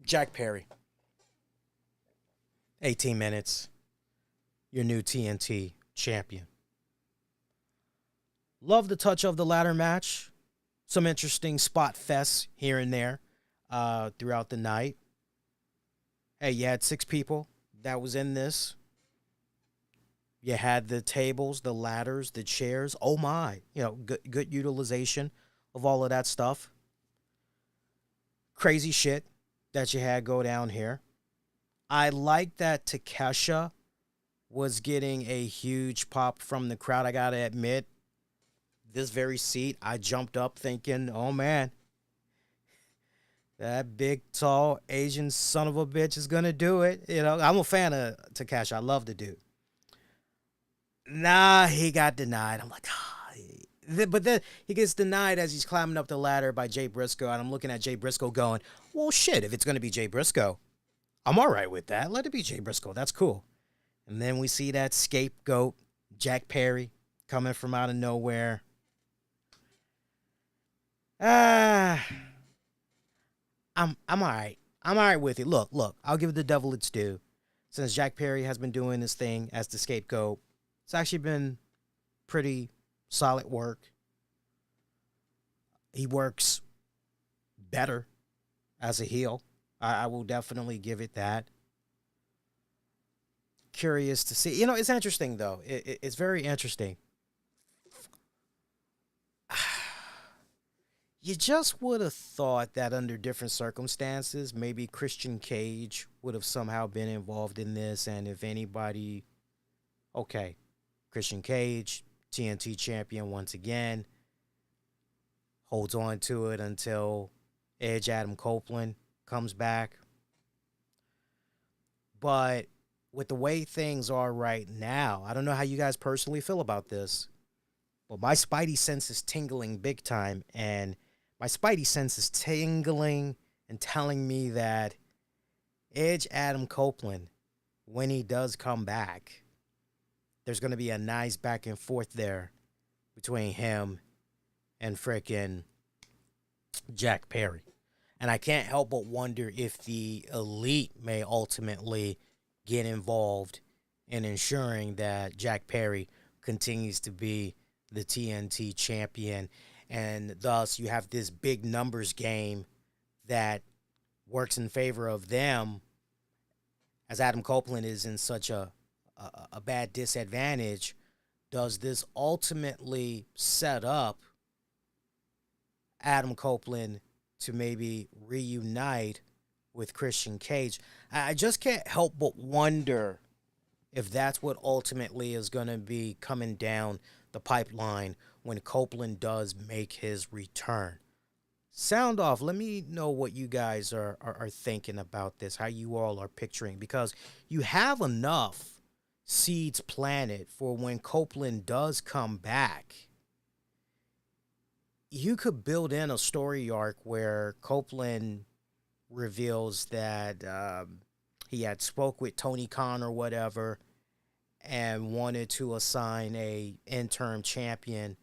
Jack Perry. 18 minutes. Your new TNT champion. Love the touch of the ladder match. Some interesting spot fests here and there throughout the night. Hey, you had 6 people that was in this. You had the tables, the ladders, the chairs. Oh my, good utilization of all of that stuff. Crazy shit that you had go down here. I like that Takeshita was getting a huge pop from the crowd. I gotta admit, this very seat, I jumped up thinking, oh man, that big, tall, Asian son of a bitch is gonna do it. I'm a fan of Takeshita. I love the dude. Nah, he got denied. I'm like, but then he gets denied as he's climbing up the ladder by Jay Briscoe, and I'm looking at Jay Briscoe going, well, shit, if it's going to be Jay Briscoe, I'm all right with that. Let it be Jay Briscoe. That's cool. And then we see that scapegoat, Jack Perry, coming from out of nowhere. I'm all right. I'm all right with it. Look, I'll give the devil its due. Since Jack Perry has been doing this thing as the scapegoat, it's actually been pretty solid work. He works better as a heel. I will definitely give it that. Curious to see. It's interesting, though. It's very interesting. You just would have thought that under different circumstances, maybe Christian Cage would have somehow been involved in this. And if anybody, okay, Christian Cage, TNT champion once again, holds on to it until Edge Adam Copeland comes back. But with the way things are right now, I don't know how you guys personally feel about this, but my spidey sense is tingling big time, and my spidey sense is tingling and telling me that Edge Adam Copeland, when he does come back, there's going to be a nice back and forth there between him and frickin' Jack Perry. And I can't help but wonder if the Elite may ultimately get involved in ensuring that Jack Perry continues to be the TNT champion. And thus you have this big numbers game that works in favor of them, as Adam Copeland is in such a bad disadvantage. Does this ultimately set up Adam Copeland to maybe reunite with Christian Cage? I just can't help but wonder if that's what ultimately is going to be coming down the pipeline when Copeland does make his return. Sound off. Let me know what you guys are thinking about this, how you all are picturing, because you have enough seeds planted for when Copeland does come back. You could build in a story arc where Copeland reveals that he had spoke with Tony Khan or whatever and wanted to assign a interim champion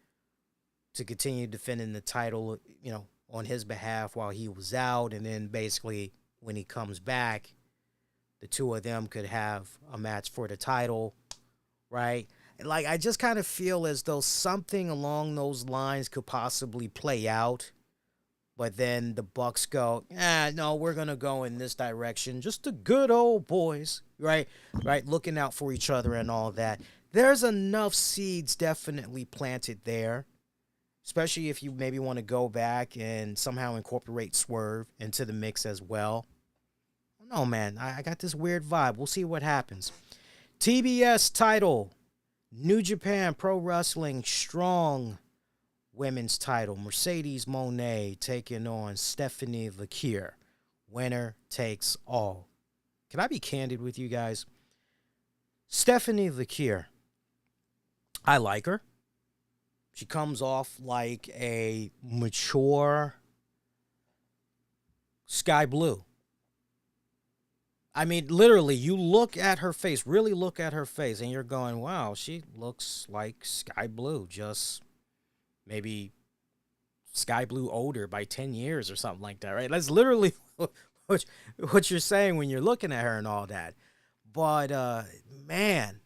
to continue defending the title, on his behalf while he was out. And then basically when he comes back, the two of them could have a match for the title, right? Like, I just kind of feel as though something along those lines could possibly play out. But then the Bucks go, no, we're going to go in this direction. Just the good old boys, right? Right, looking out for each other and all that. There's enough seeds definitely planted there, especially if you maybe want to go back and somehow incorporate Swerve into the mix as well. No, man, I got this weird vibe. We'll see what happens. TBS title, New Japan Pro Wrestling Strong Women's title. Mercedes Moné taking on Stephanie Vaquer. Winner takes all. Can I be candid with you guys? Stephanie Vaquer, I like her. She comes off like a mature Sky Blue. I mean, literally, you look at her face, really look at her face, and you're going, wow, she looks like Sky Blue, just maybe Sky Blue older by 10 years or something like that, right? That's literally what you're saying when you're looking at her and all that. But, man,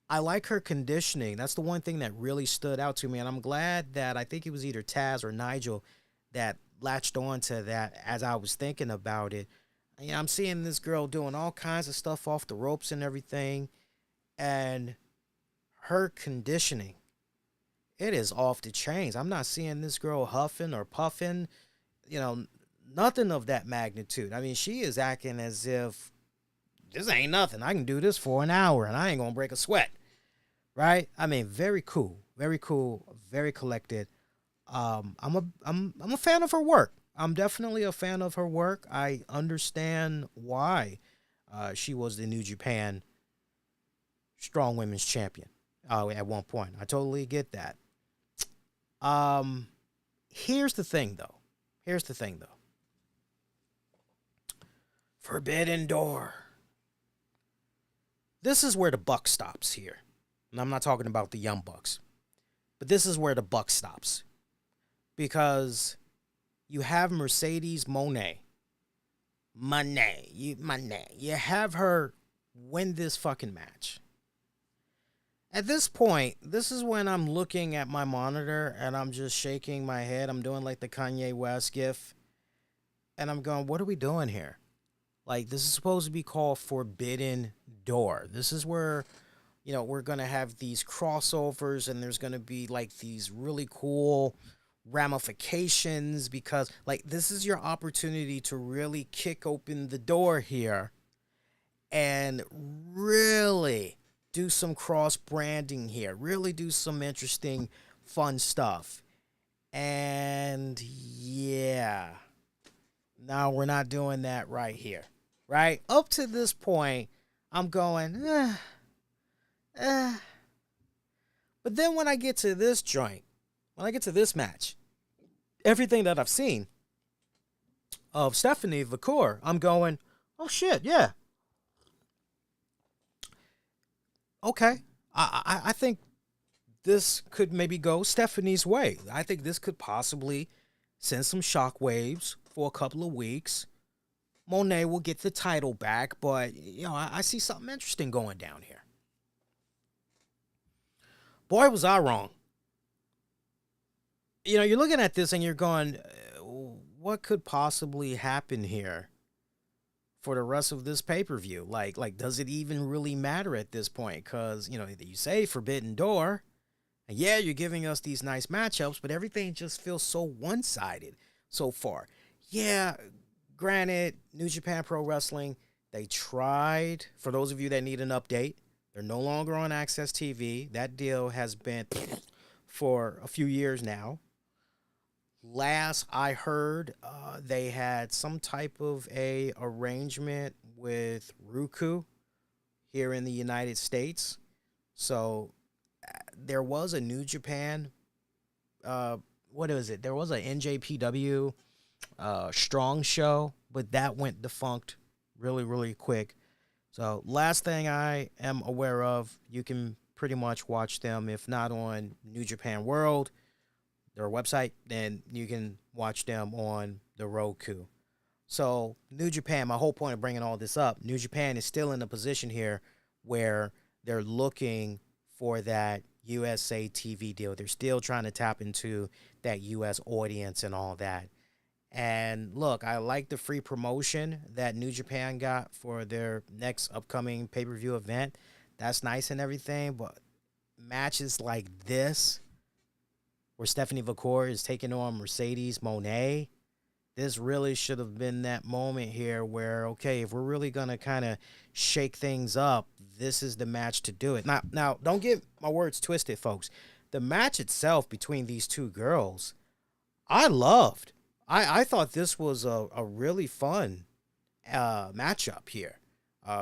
I like her conditioning. That's the one thing that really stood out to me, and I'm glad that I think it was either Taz or Nigel that latched on to that as I was thinking about it. Yeah, I'm seeing this girl doing all kinds of stuff off the ropes and everything, and her conditioning, it is off the chains. I'm not seeing this girl huffing or puffing, nothing of that magnitude. I mean, she is acting as if this ain't nothing. I can do this for an hour, and I ain't gonna break a sweat, right? I mean, very cool, very collected. I'm a fan of her work. I'm definitely a fan of her work. I understand why she was the New Japan Strong Women's Champion at one point. I totally get that. Here's the thing, though. Forbidden Door. This is where the buck stops here. And I'm not talking about the Young Bucks. But this is where the buck stops. Because you have Mercedes Moné. You have her win this fucking match. At this point, this is when I'm looking at my monitor and I'm just shaking my head. I'm doing like the Kanye West gif. And I'm going, what are we doing here? Like, this is supposed to be called Forbidden Door. This is where, we're going to have these crossovers and there's going to be like these really cool ramifications because, like, this is your opportunity to really kick open the door here and really do some cross branding here, really do some interesting, fun stuff. And yeah, now we're not doing that right here, right? Up to this point, I'm going, But then when I get to this joint, when I get to this match, everything that I've seen of Stephanie Vaquer, I'm going, oh shit, yeah. Okay, I think this could maybe go Stephanie's way. I think this could possibly send some shockwaves for a couple of weeks. Moné will get the title back, but, I see something interesting going down here. Boy, was I wrong. You're looking at this and you're going, what could possibly happen here for the rest of this pay-per-view? Like, does it even really matter at this point? Because, you say Forbidden Door, and yeah, you're giving us these nice matchups, but everything just feels so one-sided so far. Yeah, granted, New Japan Pro Wrestling, they tried, for those of you that need an update, they're no longer on Access TV. That deal has been for a few years now. Last I heard, they had some type of a arrangement with Roku here in the United States. So there was a New Japan, what is it? There was a NJPW Strong show, but that went defunct really, really quick. So last thing I am aware of, you can pretty much watch them, if not on New Japan World, their website, then you can watch them on the Roku. So New Japan, my whole point of bringing all this up, New Japan is still in a position here where they're looking for that USA TV deal. They're still trying to tap into that US audience and all that. And look, I like the free promotion that New Japan got for their next upcoming pay-per-view event. That's nice and everything, but matches like this, where Stephanie Vaquer is taking on Mercedes Mone, this really should have been that moment here where, okay, if we're really going to kind of shake things up, this is the match to do it. Now, don't get my words twisted, folks. The match itself between these two girls, I loved. I thought this was a really fun matchup here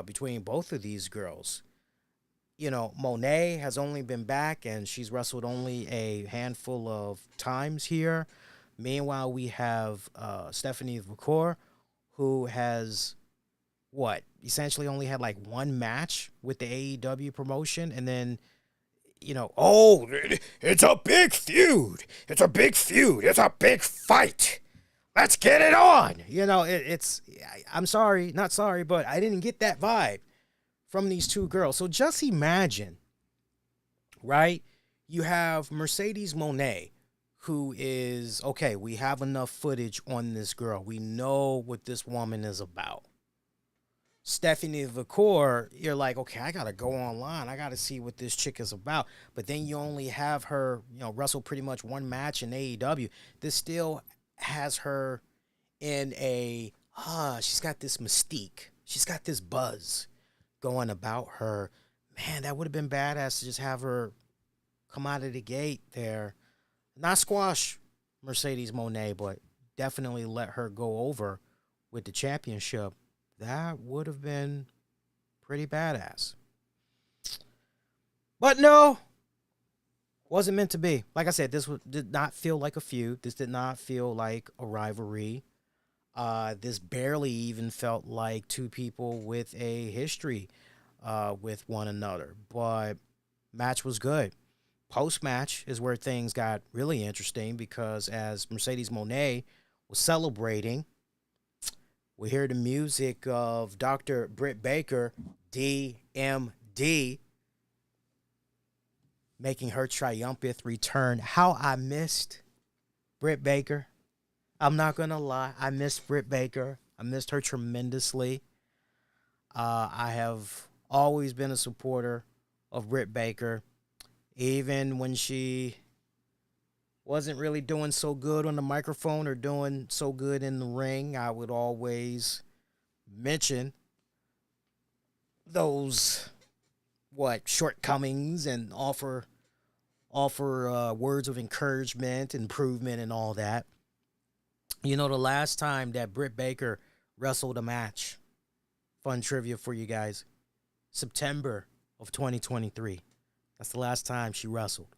between both of these girls. You know, Monet has only been back, and she's wrestled only a handful of times here. Meanwhile, we have Stephanie Vaquer, who has, essentially only had like one match with the AEW promotion, and then, it's a big feud. It's a big feud. It's a big fight. Let's get it on. I'm sorry, not sorry, but I didn't get that vibe from these two girls. So just imagine, right? You have Mercedes Mone, who is, okay, we have enough footage on this girl. We know what this woman is about. Stephanie Vaquer, you're like, okay, I got to go online. I got to see what this chick is about. But then you only have her, wrestle pretty much one match in AEW. This still has her in she's got this mystique. She's got this buzz going about her. Man, that would have been badass to just have her come out of the gate there. Not squash Mercedes Mone, but definitely let her go over with the championship. That would have been pretty badass. But no, wasn't meant to be. Like I said, this did not feel like a feud. This did not feel like a rivalry. This barely even felt like two people with a history with one another. But match was good. Post-match is where things got really interesting, because as Mercedes Mone was celebrating, we hear the music of Dr. Britt Baker, DMD, making her triumphant return. How I missed Britt Baker. I'm not going to lie. I missed Britt Baker. I missed her tremendously. I have always been a supporter of Britt Baker. Even when she wasn't really doing so good on the microphone or doing so good in the ring, I would always mention those shortcomings and offer words of encouragement, improvement, and all that. The last time that Britt Baker wrestled a match, fun trivia for you guys, September of 2023. That's the last time she wrestled.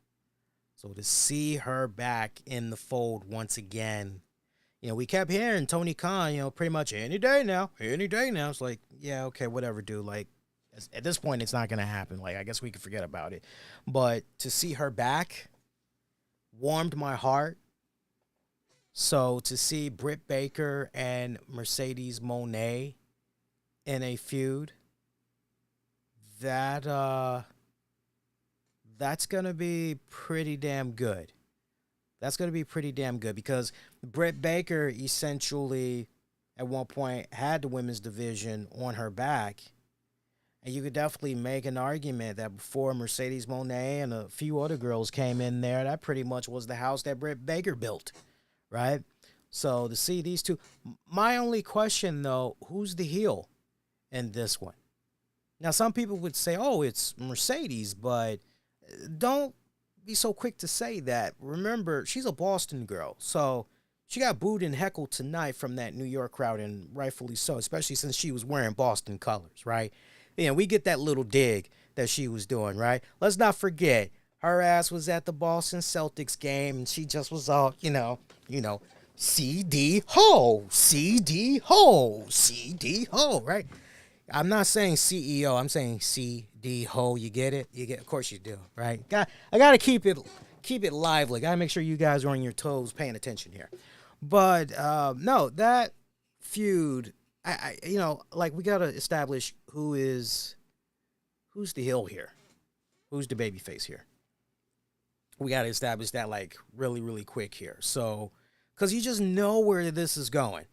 So to see her back in the fold once again, we kept hearing Tony Khan, pretty much any day now. It's like, yeah, okay, whatever, dude. Like, at this point, it's not going to happen. Like, I guess we can forget about it. But to see her back warmed my heart. So to see Britt Baker and Mercedes Mone in a feud, that's going to be pretty damn good. That's going to be pretty damn good, because Britt Baker essentially at one point had the women's division on her back. And you could definitely make an argument that before Mercedes Mone and a few other girls came in there, that pretty much was the house that Britt Baker built, right? So to see these two, my only question though, who's the heel in this one? Now, some people would say, oh, it's Mercedes, but don't be so quick to say that. Remember, she's a Boston girl, so she got booed and heckled tonight from that New York crowd, and rightfully so, especially since she was wearing Boston colors, right? We get that little dig that she was doing, right? Let's not forget, her ass was at the Boston Celtics game, and she just was all, CD ho, CD ho, CD ho, right? I'm not saying CEO. I'm saying CD ho. You get it? Of course you do, right? I gotta keep it lively. Gotta make sure you guys are on your toes, paying attention here. But no, that feud, like we gotta establish who's the heel here, who's the babyface here. We gotta establish that like really, really quick here. So, because you just know where this is going.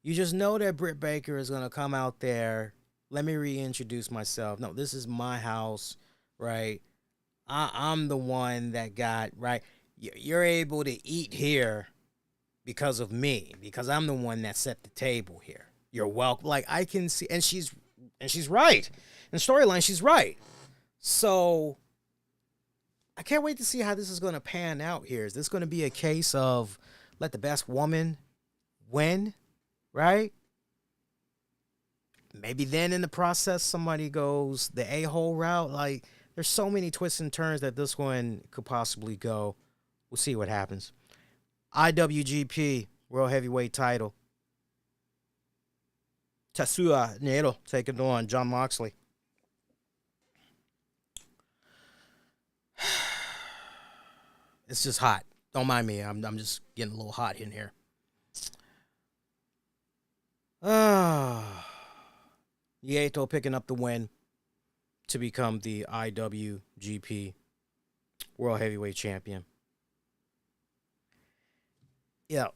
You just know that Britt Baker is gonna come out there. Let me reintroduce myself. No, this is my house, right? I'm the one that got right. You're able to eat here because of me, because I'm the one that set the table here. You're welcome. Like I can see, and she's right. In storyline, she's right. So I can't wait to see how this is going to pan out here. Is this going to be a case of let the best woman win, right? Maybe then in the process somebody goes the a-hole route. Like there's so many twists and turns that this one could possibly go. We'll see what happens. IWGP World Heavyweight title. Tetsuya Naito taking on Jon Moxley. It's just hot. Don't mind me. I'm just getting a little hot in here. Naito picking up the win to become the IWGP World Heavyweight Champion. Yeah,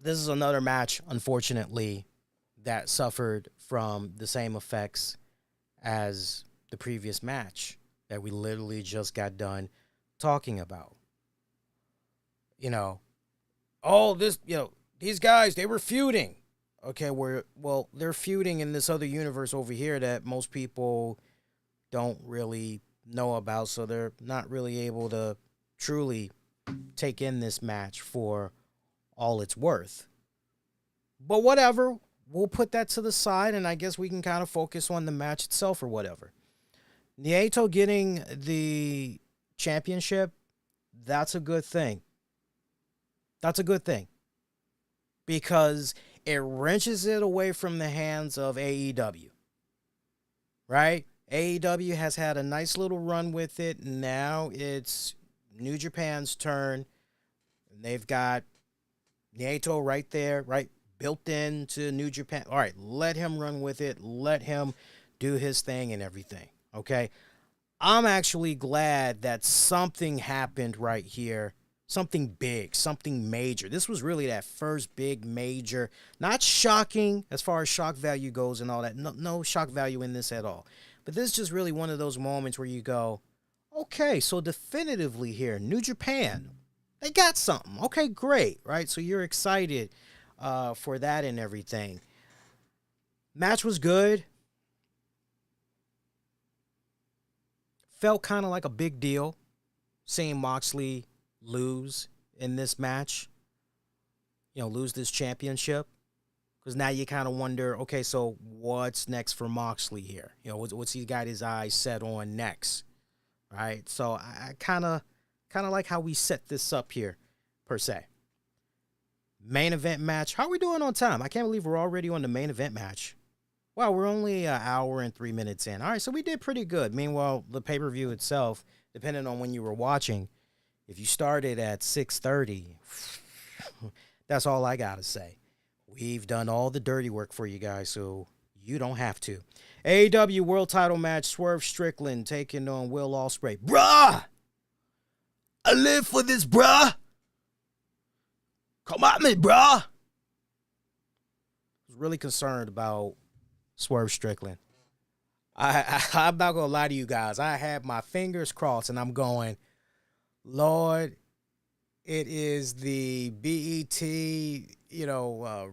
this is another match, unfortunately, that suffered from the same effects as the previous match that we literally just got done talking about. These guys, they were feuding. Okay, they're feuding in this other universe over here that most people don't really know about, so they're not really able to truly take in this match for all it's worth. But whatever, we'll put that to the side, and I guess we can kind of focus on the match itself or whatever. Naito getting the championship, that's a good thing. That's a good thing. Because it wrenches it away from the hands of AEW. Right? AEW has had a nice little run with it. Now it's New Japan's turn. And they've got Naito right there, right? Built into New Japan. All right, let him run with it. Let him do his thing and everything. Okay? I'm actually glad that something happened right here. Something big, something major. This was really that first big major. Not shocking as far as shock value goes and all that. No shock value in this at all. But this is just really one of those moments where you go, okay, so definitively here, New Japan, they got something. Okay, great, right? So you're excited for that and everything. Match was good. Felt kind of like a big deal seeing Moxley lose in this match, lose this championship, because now you kind of wonder, okay, so what's next for Moxley here? What's he got his eyes set on next, right? So I kind of like how we set this up here, per se. Main event match. How are we doing on time? I can't believe we're already on the main event match. Wow, we're only an hour and 3 minutes in. All right, so we did pretty good. Meanwhile, the pay-per-view itself, depending on when you were watching, if you started at 6:30, that's all I got to say. We've done all the dirty work for you guys, so you don't have to. AEW World Title match, Swerve Strickland taking on Will Ospreay. Bruh! I live for this, bruh! Come at me, bruh! I was really concerned about Swerve Strickland. I'm not going to lie to you guys. I had my fingers crossed, and I'm going, Lord, it is the BET,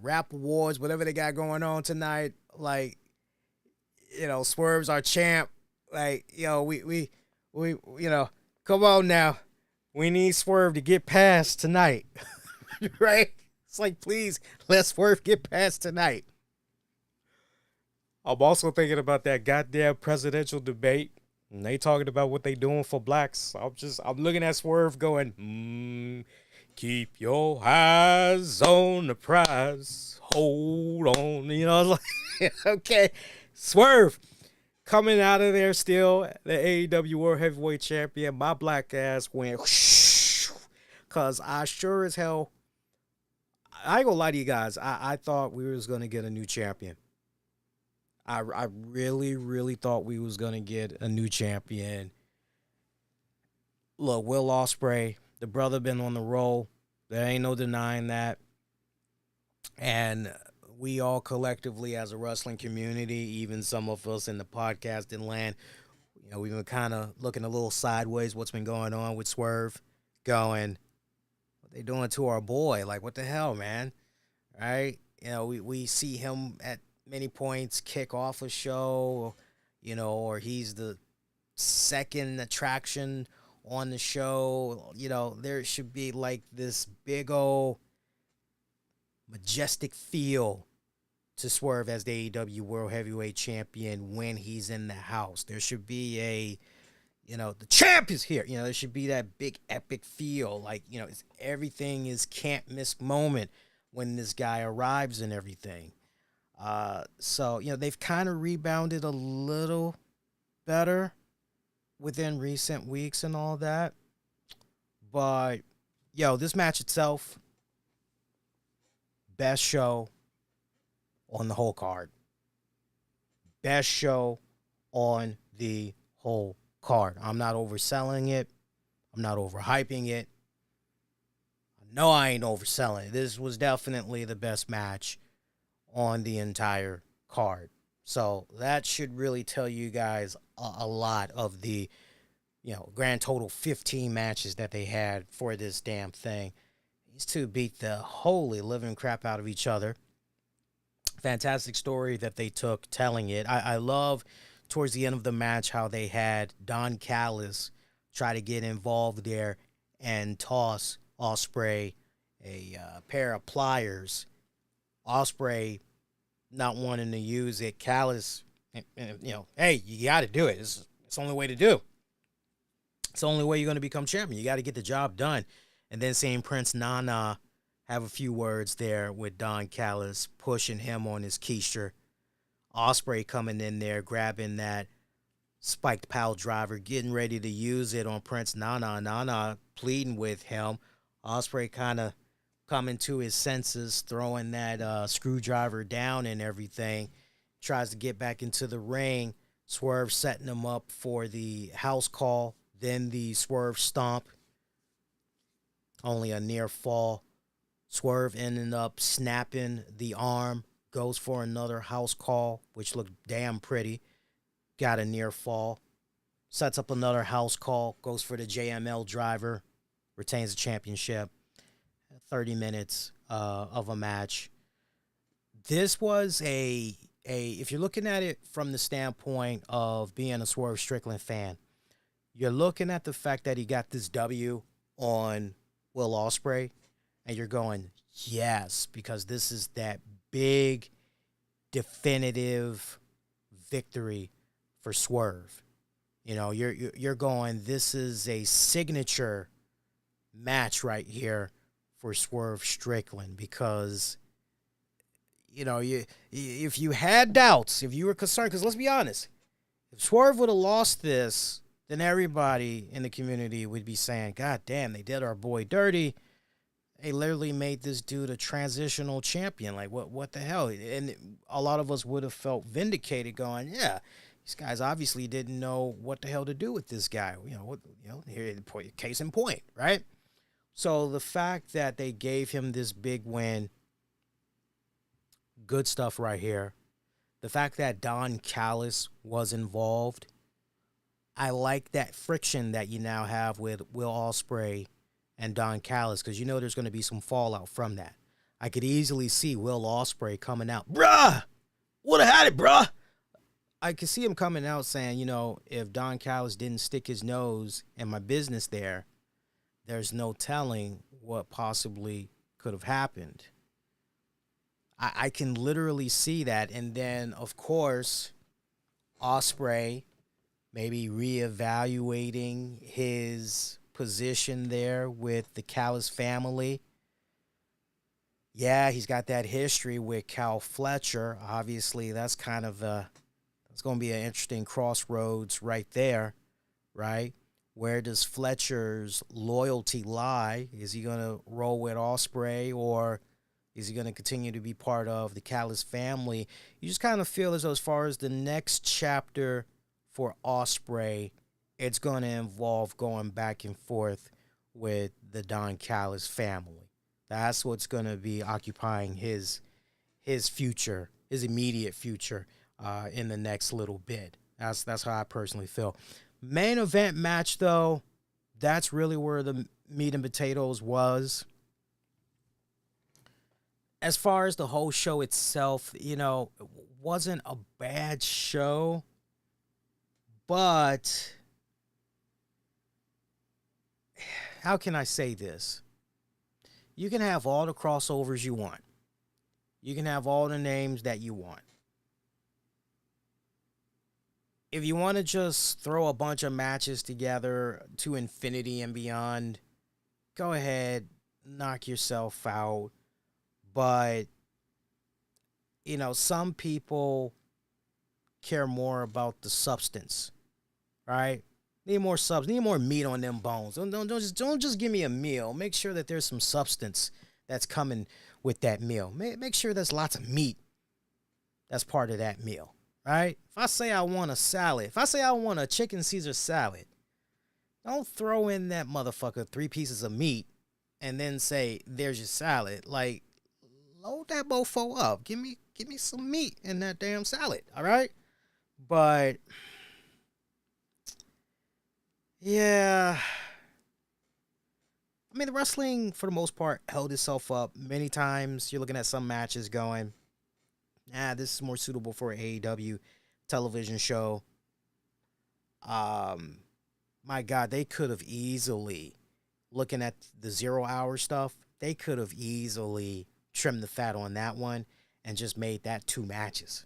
rap awards, whatever they got going on tonight. Like, Swerve's our champ. Like, we come on now. We need Swerve to get past tonight. Right? It's like, please, let Swerve get past tonight. I'm also thinking about that goddamn presidential debate. And they talking about what they doing for blacks. I'm looking at Swerve going, keep your eyes on the prize. Hold on. Like, okay. Swerve coming out of there still, the AEW World Heavyweight Champion. My black ass went, because I sure as hell, I ain't gonna lie to you guys. I thought we was gonna get a new champion. I really, really thought we was gonna get a new champion. Look, Will Ospreay, the brother been on the roll. There ain't no denying that. And we all collectively as a wrestling community, even some of us in the podcasting land, we've been kind of looking a little sideways what's been going on with Swerve, going, what they doing to our boy? Like, what the hell, man? Right? We see him at many points kick off a show, or he's the second attraction on the show. There should be like this big old majestic feel to Swerve as the AEW World Heavyweight Champion when he's in the house. There should be the champ is here. There should be that big epic feel. Like, everything is can't miss moment when this guy arrives and everything. So, they've kind of rebounded a little better within recent weeks and all that. But, this match itself, best show on the whole card. Best show on the whole card. I'm not overselling it. I'm not overhyping it. No, I ain't overselling it. This was definitely the best match on the entire card. So that should really tell you guys a lot of the, grand total 15 matches that they had for this damn thing. These two beat the holy living crap out of each other. Fantastic story that they took telling it. I love towards the end of the match how they had Don Callis try to get involved there and toss Osprey a pair of pliers. Osprey not wanting to use it. Callis, hey, you got to do it. It's the only way to do. It's the only way you're going to become champion. You got to get the job done. And then seeing Prince Nana have a few words there with Don Callis, pushing him on his keister. Osprey coming in there, grabbing that spiked pile driver, getting ready to use it on Prince Nana. Nana pleading with him. Osprey kind of coming to his senses, throwing that screwdriver down and everything. Tries to get back into the ring. Swerve setting him up for the house call. Then the Swerve stomp. Only a near fall. Swerve ended up snapping the arm. Goes for another house call, which looked damn pretty. Got a near fall. Sets up another house call. Goes for the JML driver. Retains the championship. 30 minutes of a match. This was if you're looking at it from the standpoint of being a Swerve Strickland fan, you're looking at the fact that he got this W on Will Ospreay, and you're going, yes, because this is that big, definitive victory for Swerve. You're going, this is a signature match right here for Swerve Strickland, because if you had doubts, if you were concerned, because let's be honest, if Swerve would have lost this, then everybody in the community would be saying, God damn, they did our boy dirty. They literally made this dude a transitional champion. Like, what the hell? And a lot of us would have felt vindicated, going, yeah, these guys obviously didn't know what the hell to do with this guy. Here, case in point, right? So the fact that they gave him this big win, good stuff right here. The fact that Don Callis was involved, I like that friction that you now have with Will Ospreay and Don Callis, because there's going to be some fallout from that. I could easily see Will Ospreay coming out, bruh, would have had it, bruh. I could see him coming out saying, if Don Callis didn't stick his nose in my business there's no telling what possibly could have happened. I can literally see that. And then, of course, Ospreay maybe reevaluating his position there with the Callis family. Yeah, he's got that history with Cal Fletcher. Obviously, that's kind of it's going to be an interesting crossroads right there, right? Where does Fletcher's loyalty lie? Is he going to roll with Ospreay, or, Is he going to continue to be part of the Callis family? You just kind of feel as though, as far as the next chapter for Osprey, it's going to involve going back and forth with the Don Callis family. That's what's going to be occupying his future, his immediate future, in the next little bit. That's how I personally feel. Main event match, though, that's really where the meat and potatoes was. As far as the whole show itself, it wasn't a bad show, but how can I say this? You can have all the crossovers you want. You can have all the names that you want. If you want to just throw a bunch of matches together to infinity and beyond, go ahead, knock yourself out. But, some people care more about the substance, right? Need more substance, need more meat on them bones. Don't just give me a meal. Make sure that there's some substance that's coming with that meal. Make sure there's lots of meat that's part of that meal, right? If I say I want a salad, if I say I want a chicken Caesar salad, don't throw in that motherfucker 3 pieces of meat and then say, there's your salad. Like, load that mofo up. Give me some meat in that damn salad, all right? But yeah, I mean, the wrestling for the most part held itself up. Many times you're looking at some matches going, this is more suitable for an AEW television show. My God, they could have easily, looking at the 0 hour stuff, they could have easily trimmed the fat on that one and just made that 2 matches.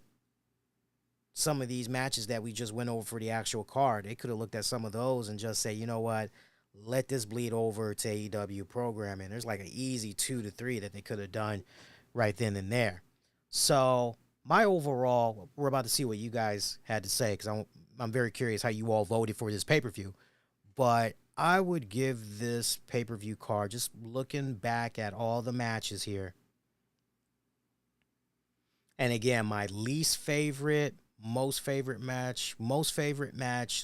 Some of these matches that we just went over for the actual card, they could have looked at some of those and just say, you know what, let this bleed over to AEW programming. There's like an easy 2 to 3 that they could have done right then and there. So my overall, we're about to see what you guys had to say, because I'm very curious how you all voted for this pay-per-view. But I would give this pay-per-view card, just looking back at all the matches here. And again, my least favorite, most favorite match,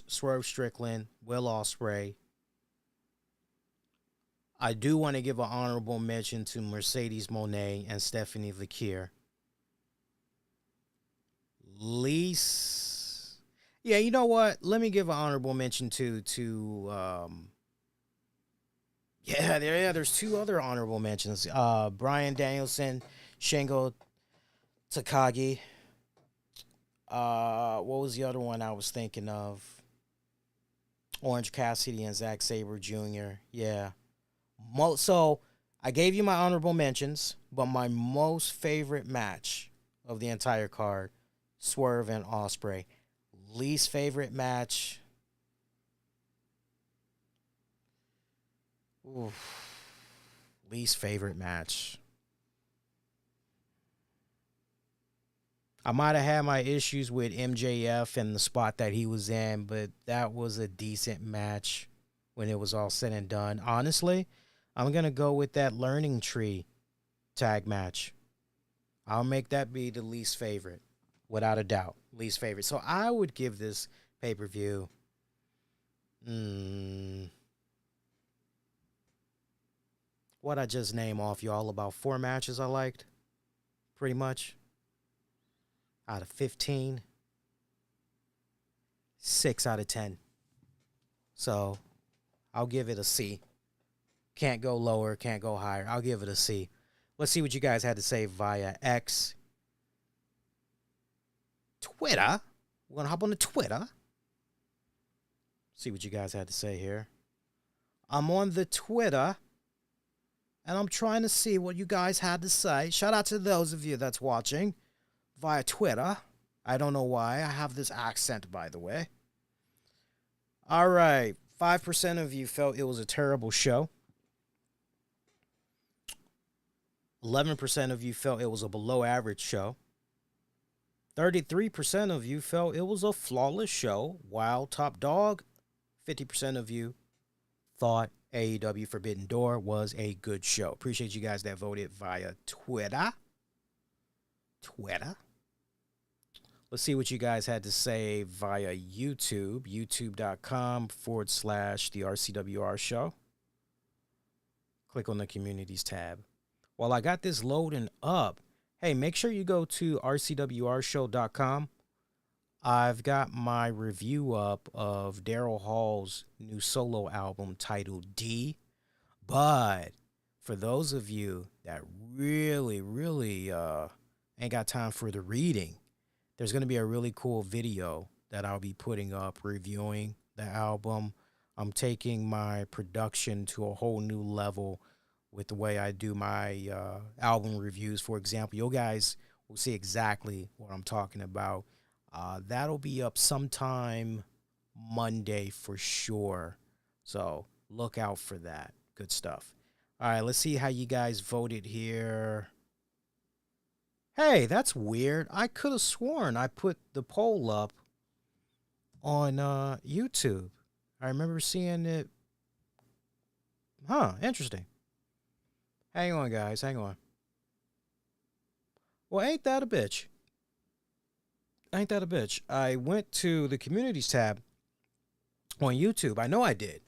Swerve Strickland, Will Ospreay. I do want to give an honorable mention to Mercedes Moné and Stephanie Vaquer. Yeah, you know what? Let me give an honorable mention to there's 2 other honorable mentions. Bryan Danielson, Shingo Takagi. What was the other one I was thinking of? Orange Cassidy and Sabre Jr. Yeah. So I gave you my honorable mentions, but my most favorite match of the entire card, Swerve and Osprey. Least favorite match. Least favorite match. I might have had my issues with MJF and the spot that he was in, but that was a decent match when it was all said and done. Honestly, I'm going to go with that Learning Tree tag match. I'll make that be the least favorite, without a doubt. Least favorite. So I would give this pay-per-view what I just named off, y'all, about 4 matches I liked, pretty much. Out of 15, 6 out of 10. So I'll give it a C. Can't go lower, can't go higher. I'll give it a C. Let's see what you guys had to say via X, Twitter. We're going to hop on the Twitter. See what you guys had to say here. I'm on the Twitter, and I'm trying to see what you guys had to say. Shout out to those of you that's watching via Twitter. I don't know why. I have this accent, by the way. All right. 5% of you felt it was a terrible show. 11% of you felt it was a below average show. 33% of you felt it was a flawless show, while top dog, 50% of you thought AEW Forbidden Door was a good show. Appreciate you guys that voted via Twitter. Let's see what you guys had to say via YouTube. YouTube.com/the RCWR show. Click on the communities tab. While I got this loading up, hey, make sure you go to rcwrshow.com. I've got my review up of Daryl Hall's new solo album titled D. But for those of you that really ain't got time for the reading, there's going to be a really cool video that I'll be putting up reviewing the album. I'm taking my production to a whole new level with the way I do my album reviews. For example, you guys will see exactly what I'm talking about. That'll be up sometime Monday for sure. So look out for that. Good stuff. All right, let's see how you guys voted here. Hey, that's weird. I could have sworn I put the poll up on YouTube. I remember seeing it. Huh, interesting. Hang on, guys. Hang on. Well, ain't that a bitch? Ain't that a bitch? I went to the communities tab on YouTube. I know I did.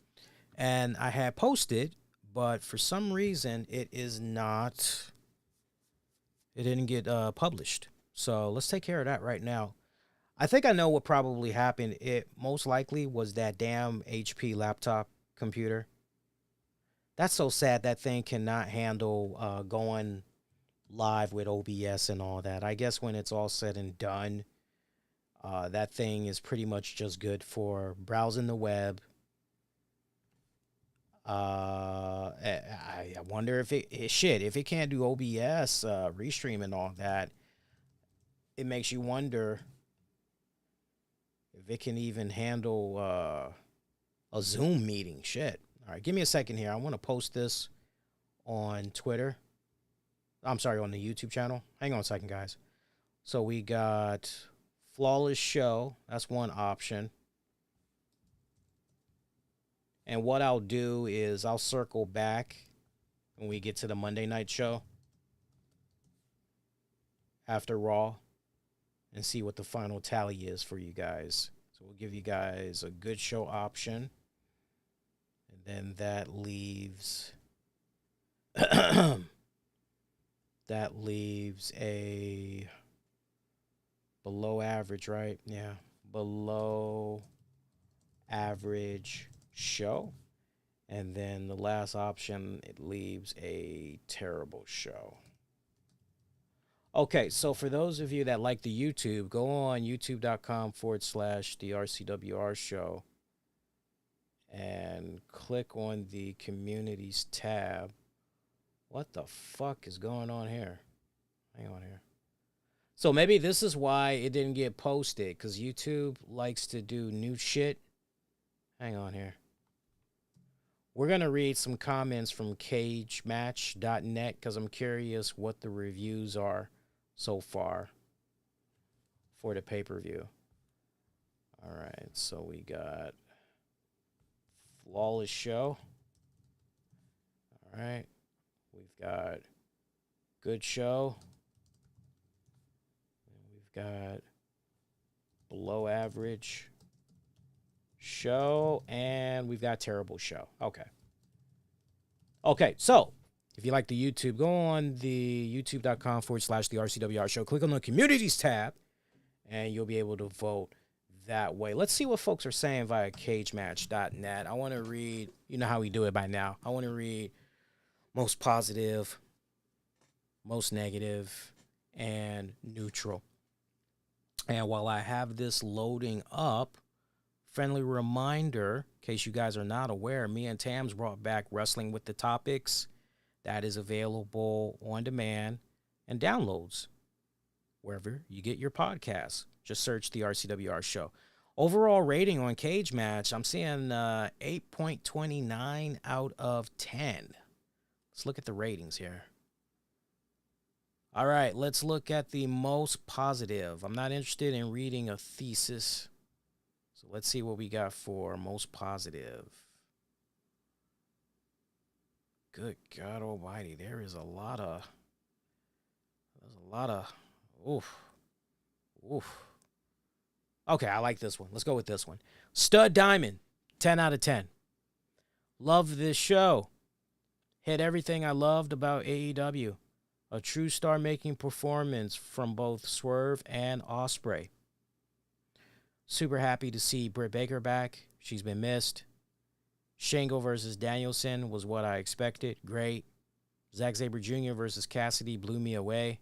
And I had posted, but for some reason it is not. It didn't get published. So let's take care of that right now. I think I know what probably happened. It most likely was that damn HP laptop computer. That's so sad that thing cannot handle going live with OBS and all that. I guess when it's all said and done, that thing is pretty much just good for browsing the web. I wonder if if it can't do OBS, restream and all that, it makes you wonder if it can even handle a Zoom meeting. Shit. All right, give me a second here. I want to post this on Twitter. I'm sorry, on the YouTube channel. Hang on a second, guys. So we got Flawless Show. That's one option. And what I'll do is I'll circle back when we get to the Monday night show after Raw and see what the final tally is for you guys. So we'll give you guys a good show option. And then that leaves a below average, right? Yeah, below average show. And then the last option, it leaves a terrible show. Okay, so for those of you that like the YouTube, go on youtube.com/the RCWR show and click on the communities tab. What the fuck is going on here? Hang on here. So maybe this is why it didn't get posted, because YouTube likes to do new shit. Hang on here. We're going to read some comments from cagematch.net because I'm curious what the reviews are so far for the pay-per-view. All right, so we got Flawless Show. All right, we've got Good Show. We've got Below Average Show, and we've got Terrible Show. Okay, so if you like the YouTube, go on the youtube.com/the RCWR show, click on the communities tab, and you'll be able to vote that way. Let's see what folks are saying via cagematch.net. I want to read, you know how we do it by now. I want to read most positive, most negative, and neutral. And while I have this loading up, friendly reminder, in case you guys are not aware, me and Tams brought back Wrestling with the Topics. That is available on demand and downloads wherever you get your podcasts. Just search the RCWR show. Overall rating on Cage Match, I'm seeing 8.29 out of 10. Let's look at the ratings here. All right, let's look at the most positive. I'm not interested in reading a thesis. So let's see what we got for most positive. Good God Almighty, there's a lot of, oof, oof. Okay, I like this one. Let's go with this one. Stud Diamond, 10 out of 10. Love this show. Hit everything I loved about AEW. A true star-making performance from both Swerve and Osprey. Super happy to see Britt Baker back. She's been missed. Shingo versus Danielson was what I expected. Great. Sabre Jr. versus Cassidy blew me away.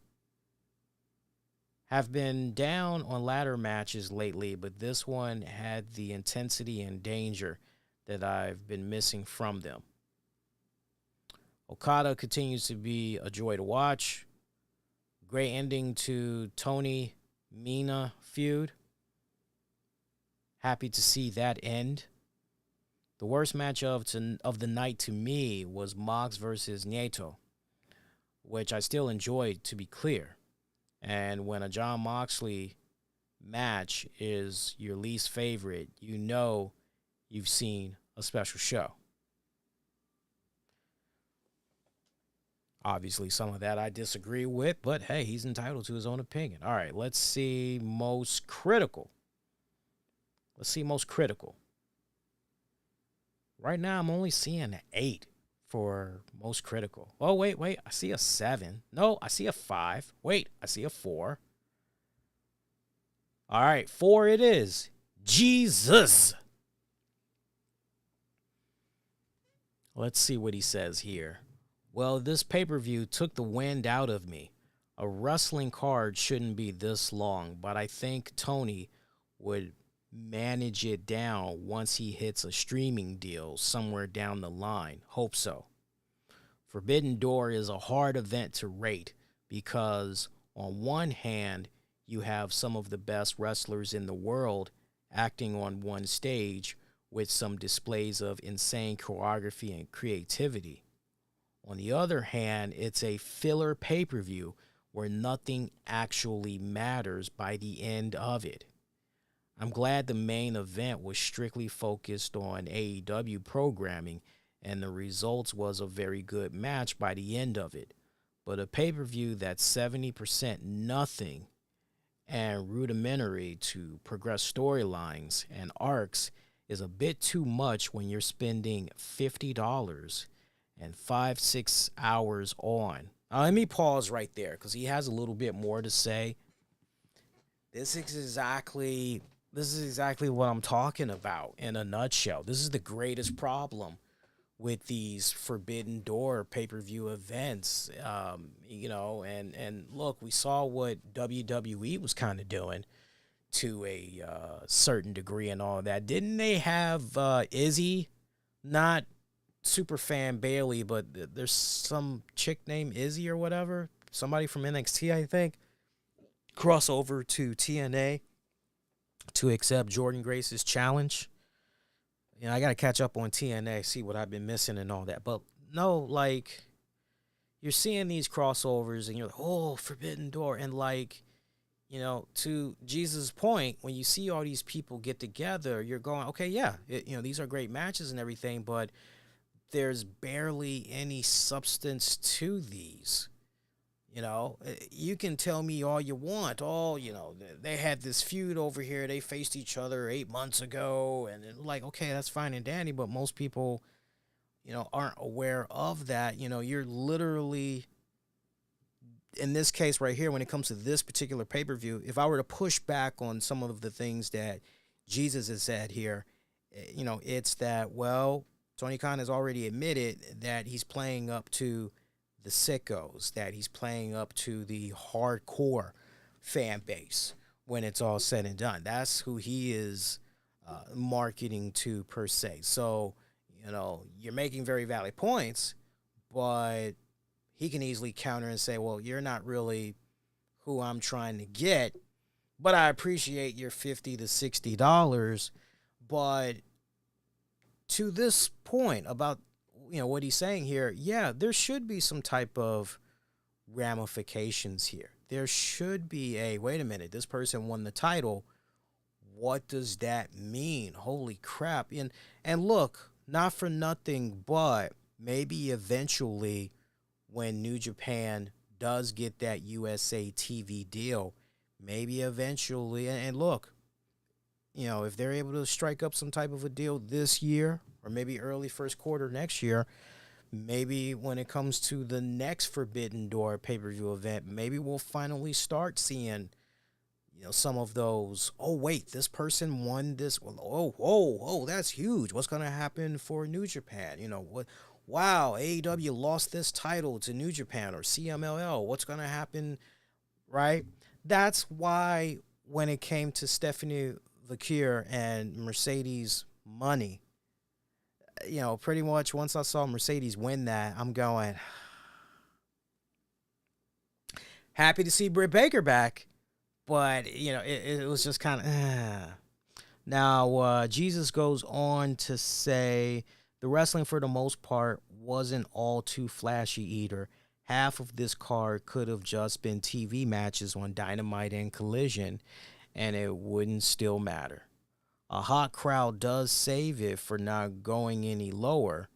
Have been down on ladder matches lately, but this one had the intensity and danger that I've been missing from them. Okada continues to be a joy to watch. Great ending to Toni Mina feud. Happy to see that end. The worst match of the night to me was Mox versus Naito, which I still enjoyed, to be clear. And when a Jon Moxley match is your least favorite, you know you've seen a special show. Obviously, some of that I disagree with, but hey, he's entitled to his own opinion. All right, let's see most critical. Right now, I'm only seeing an 8 for most critical. Oh, wait. I see a 7. No, I see a 5. Wait, I see a 4. All right, 4 it is. Jesus. Let's see what he says here. Well, this pay-per-view took the wind out of me. A wrestling card shouldn't be this long, but I think Tony would manage it down once he hits a streaming deal somewhere down the line. Hope so. Forbidden Door is a hard event to rate because on one hand, you have some of the best wrestlers in the world acting on one stage with some displays of insane choreography and creativity. On the other hand, it's a filler pay-per-view where nothing actually matters by the end of it. I'm glad the main event was strictly focused on AEW programming, and the results was a very good match by the end of it. But a pay-per-view that's 70% nothing and rudimentary to progress storylines and arcs is a bit too much when you're spending $50 and 5-6 hours on. Let me pause right there because he has a little bit more to say. This is exactly what I'm talking about in a nutshell. This is the greatest problem with these Forbidden Door pay-per-view events. And look, we saw what WWE was kind of doing to a certain degree and all that. Didn't they have Izzy, not Superfan Bailey, but there's some chick named Izzy or whatever, somebody from NXT, I think, cross over to TNA to accept Jordan Grace's challenge. You know, I got to catch up on TNA, see what I've been missing and all that. But no, like, you're seeing these crossovers and you're like, oh, Forbidden Door. And like, you know, to Jesus' point, when you see all these people get together, you're going, okay, yeah, these are great matches and everything, but there's barely any substance to these. You know, you can tell me all you want. They had this feud over here. They faced each other 8 months ago. And like, okay, that's fine and dandy. But most people, aren't aware of that. You're literally, in this case right here, when it comes to this particular pay-per-view, if I were to push back on some of the things that Jesus has said here, it's that, well, Tony Khan has already admitted that he's playing up to the sickos, that he's playing up to the hardcore fan base when it's all said and done. That's who he is marketing to per se. So, you're making very valid points, but he can easily counter and say, well, you're not really who I'm trying to get, but I appreciate your $50 to $60. But to this point about, what he's saying here, yeah, there should be some type of ramifications here. There should be wait a minute, this person won the title. What does that mean? Holy crap. And look, not for nothing, but maybe eventually when New Japan does get that USA TV deal, maybe eventually, and look, if they're able to strike up some type of a deal this year or maybe early first quarter next year, maybe when it comes to the next Forbidden Door pay-per-view event, maybe we'll finally start seeing, some of those, oh, wait, this person won this. Oh, that's huge. What's going to happen for New Japan? Wow, AEW lost this title to New Japan or CMLL. What's going to happen, right? That's why when it came to Stephanie Vaquer and Mercedes money, pretty much once I saw Mercedes win that, I'm going, happy to see Britt Baker back, but, it was just kind of, Now, Jesus goes on to say, the wrestling for the most part wasn't all too flashy either. Half of this card could have just been TV matches on Dynamite and Collision, and it wouldn't still matter. A hot crowd does save it for not going any lower.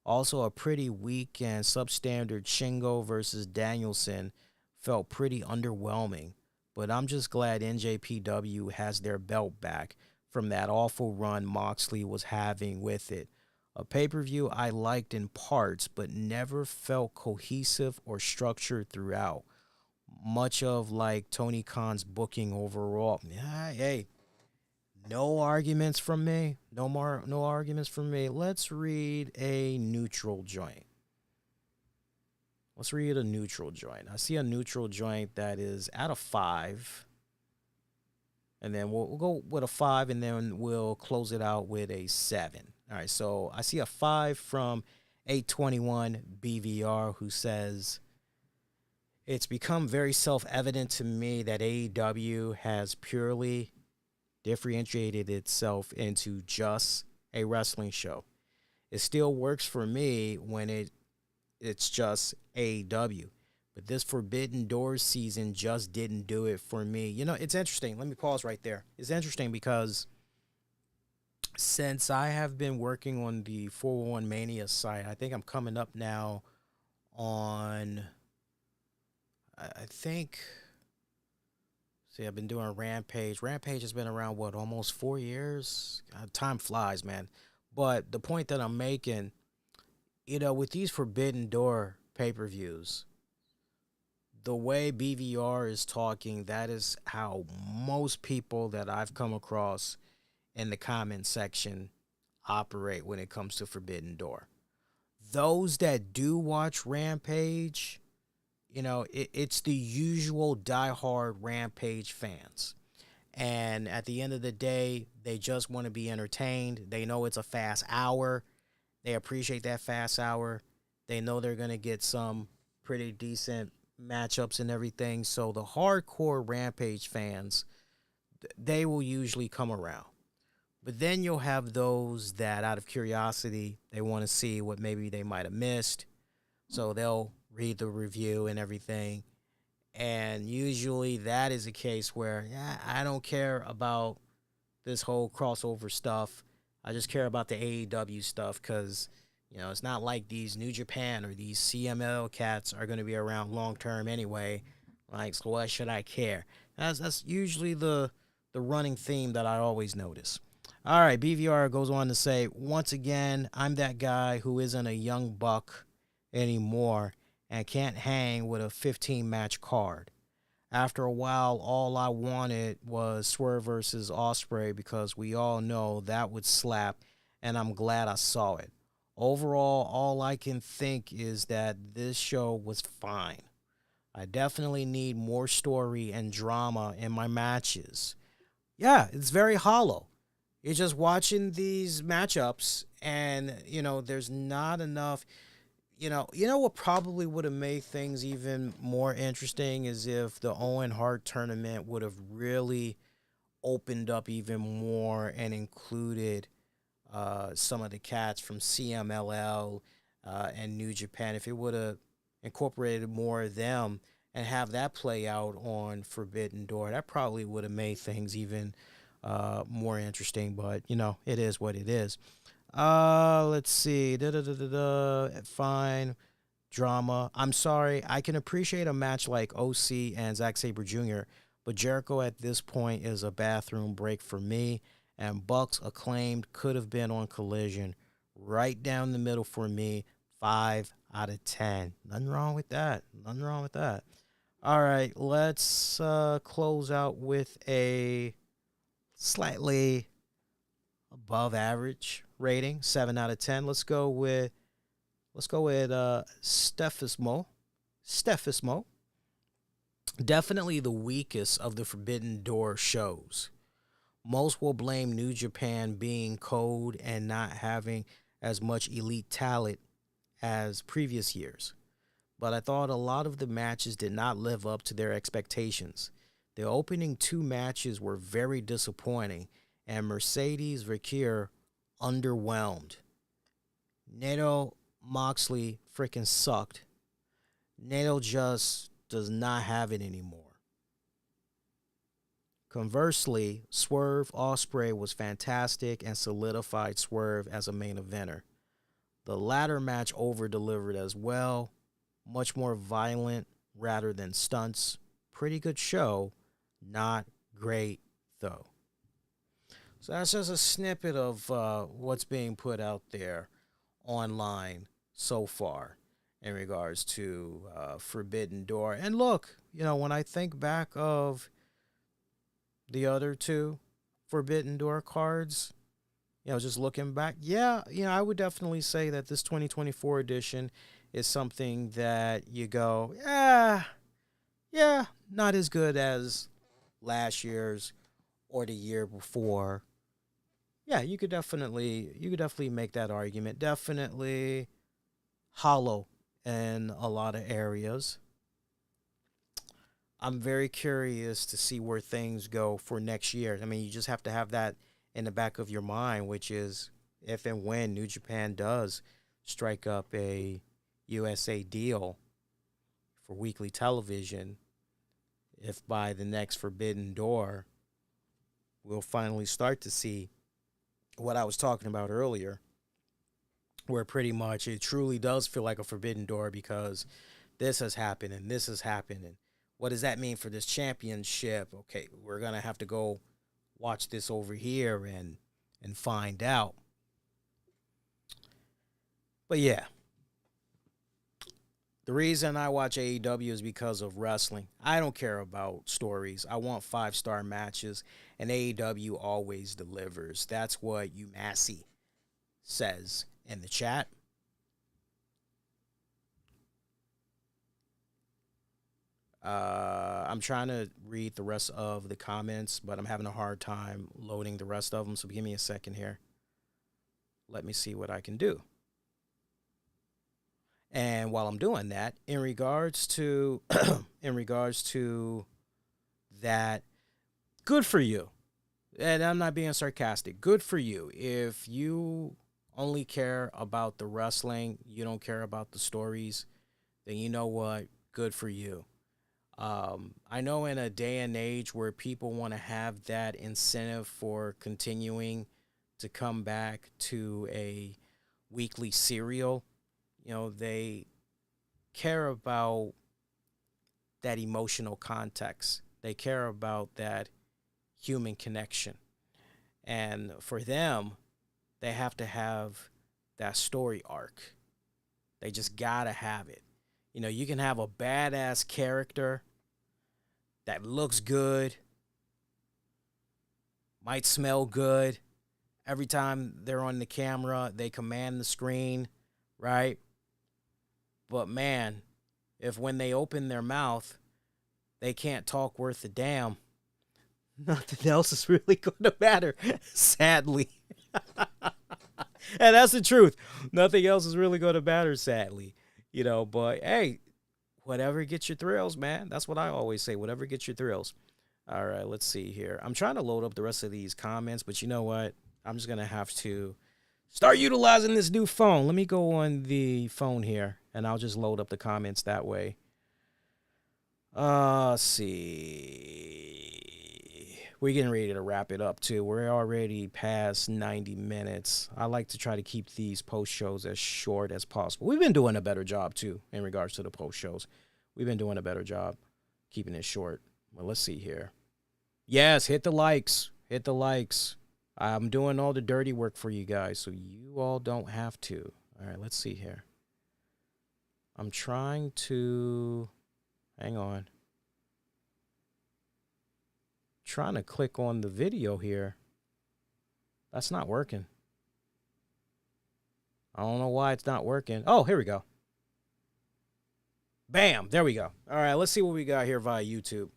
Also, a pretty weak and substandard Shingo versus Danielson felt pretty underwhelming, but I'm just glad NJPW has their belt back from that awful run Moxley was having with it. A pay-per-view I liked in parts, but never felt cohesive or structured throughout. Much of like Tony Khan's booking overall. Yeah, hey, no arguments from me. No arguments from me. Let's read a neutral joint. I see a neutral joint that is at a 5. And then we'll go with a 5, and then we'll close it out with a 7. All right, so I see a 5 from 821 BVR, who says, it's become very self-evident to me that AEW has purely differentiated itself into just a wrestling show. It still works for me when it's just AEW. But this Forbidden Door season just didn't do it for me. It's interesting. Let me pause right there. It's interesting because since I have been working on the 401 Mania site, I think I'm coming up now on, I've been doing Rampage. Rampage has been around, almost 4 years? God, time flies, man. But the point that I'm making, with these Forbidden Door pay-per-views, the way BVR is talking, that is how most people that I've come across in the comment section operate when it comes to Forbidden Door. Those that do watch Rampage, it's the usual diehard Rampage fans. And at the end of the day, they just want to be entertained. They know it's a fast hour. They appreciate that fast hour. They know they're going to get some pretty decent matchups and everything. So the hardcore Rampage fans, they will usually come around. But then you'll have those that, out of curiosity, they want to see what maybe they might have missed. So they'll read the review and everything. And usually that is a case where, I don't care about this whole crossover stuff. I just care about the AEW stuff because, it's not like these New Japan or these CML cats are going to be around long term anyway. Like, so why should I care? That's usually the running theme that I always notice. All right, BVR goes on to say, once again, I'm that guy who isn't a young buck anymore and can't hang with a 15-match card. After a while, all I wanted was Swerve versus Osprey because we all know that would slap, and I'm glad I saw it. Overall, all I can think is that this show was fine. I definitely need more story and drama in my matches. Yeah, it's very hollow. You're just watching these matchups, and, there's not enough. What probably would have made things even more interesting is if the Owen Hart tournament would have really opened up even more and included some of the cats from CMLL and New Japan. If it would have incorporated more of them and have that play out on Forbidden Door, that probably would have made things even more interesting. But, it is what it is. Let's see. Fine. Drama. I'm sorry. I can appreciate a match like OC and Sabre Jr., but Jericho at this point is a bathroom break for me, and Bucks Acclaimed could have been on Collision. Right down the middle for me. 5 out of 10. Nothing wrong with that. Nothing wrong with that. All right, let's close out with a slightly above average rating, 7 out of 10. Let's go with Phantasmo. Definitely the weakest of the Forbidden Door shows. Most will blame New Japan being cold and not having as much elite talent as previous years. But I thought a lot of the matches did not live up to their expectations. The opening 2 matches were very disappointing, and Mercedes Vaquer underwhelmed. Naito Moxley freaking sucked. Naito just does not have it anymore. Conversely, Swerve Ospreay was fantastic and solidified Swerve as a main eventer. The latter match over-delivered as well. Much more violent rather than stunts. Pretty good show. Not great, though. So that's just a snippet of what's being put out there online so far in regards to Forbidden Door. And look, when I think back of the other 2 Forbidden Door cards, just looking back, I would definitely say that this 2024 edition is something that you go, not as good as last year's or the year before. Yeah, you could definitely make that argument. Definitely hollow in a lot of areas. I'm very curious to see where things go for next year. I mean, you just have to have that in the back of your mind, which is if and when New Japan does strike up a USA deal for weekly television, if by the next Forbidden Door, we'll finally start to see what I was talking about earlier, where pretty much it truly does feel like a Forbidden Door because this has happened and this has happened. And what does that mean for this championship? Okay, we're going to have to go watch this over here and find out. But yeah, the reason I watch AEW is because of wrestling. I don't care about stories. I want 5-star matches, and AEW always delivers. That's what Massey says in the chat. I'm trying to read the rest of the comments, but I'm having a hard time loading the rest of them, so give me a second here. Let me see what I can do. And while I'm doing that, in regards to that, good for you. And I'm not being sarcastic. Good for you. If you only care about the wrestling, you don't care about the stories, then you know what? Good for you. I know in a day and age where people want to have that incentive for continuing to come back to a weekly serial, they care about that emotional context. They care about that human connection. And for them, they have to have that story arc. They just got to have it. You can have a badass character that looks good, might smell good. Every time they're on the camera, they command the screen, right? But man, if when they open their mouth, they can't talk worth a damn, nothing else is really going to matter, sadly. And that's the truth. Nothing else is really going to matter, sadly. But hey, whatever gets your thrills, man. That's what I always say. Whatever gets your thrills. All right, let's see here. I'm trying to load up the rest of these comments, but you know what? I'm just going to have to start utilizing this new phone. Let me go on the phone here, and I'll just load up the comments that way. Let's see. we're getting ready to wrap it up, too. We're already past 90 minutes. I like to try to keep these post shows as short as possible. We've been doing a better job, too, in regards to the post shows. We've been doing a better job keeping it short. Well, let's see here. Yes, hit the likes. Hit the likes. I'm doing all the dirty work for you guys, so you all don't have to. All right, let's see here. I'm trying to... Hang on. Trying to click on the video here. That's not working. I don't know why it's not working. Oh, here we go. Bam, there we go. All right, let's see what we got here via YouTube.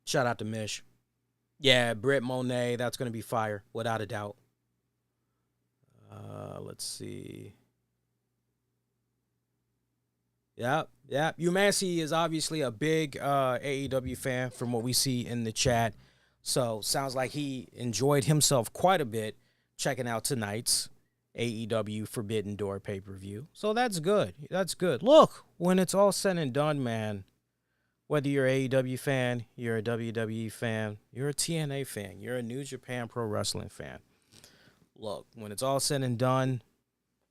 Shout out to Mish. Yeah, Britt, Mone, that's going to be fire, without a doubt. Let's see. Yep. Umassey is obviously a big AEW fan from what we see in the chat. So, sounds like he enjoyed himself quite a bit checking out tonight's AEW Forbidden Door pay-per-view. So, that's good. That's good. Look, when it's all said and done, man, whether you're an AEW fan, you're a WWE fan, you're a TNA fan, you're a New Japan Pro Wrestling fan. Look, when it's all said and done,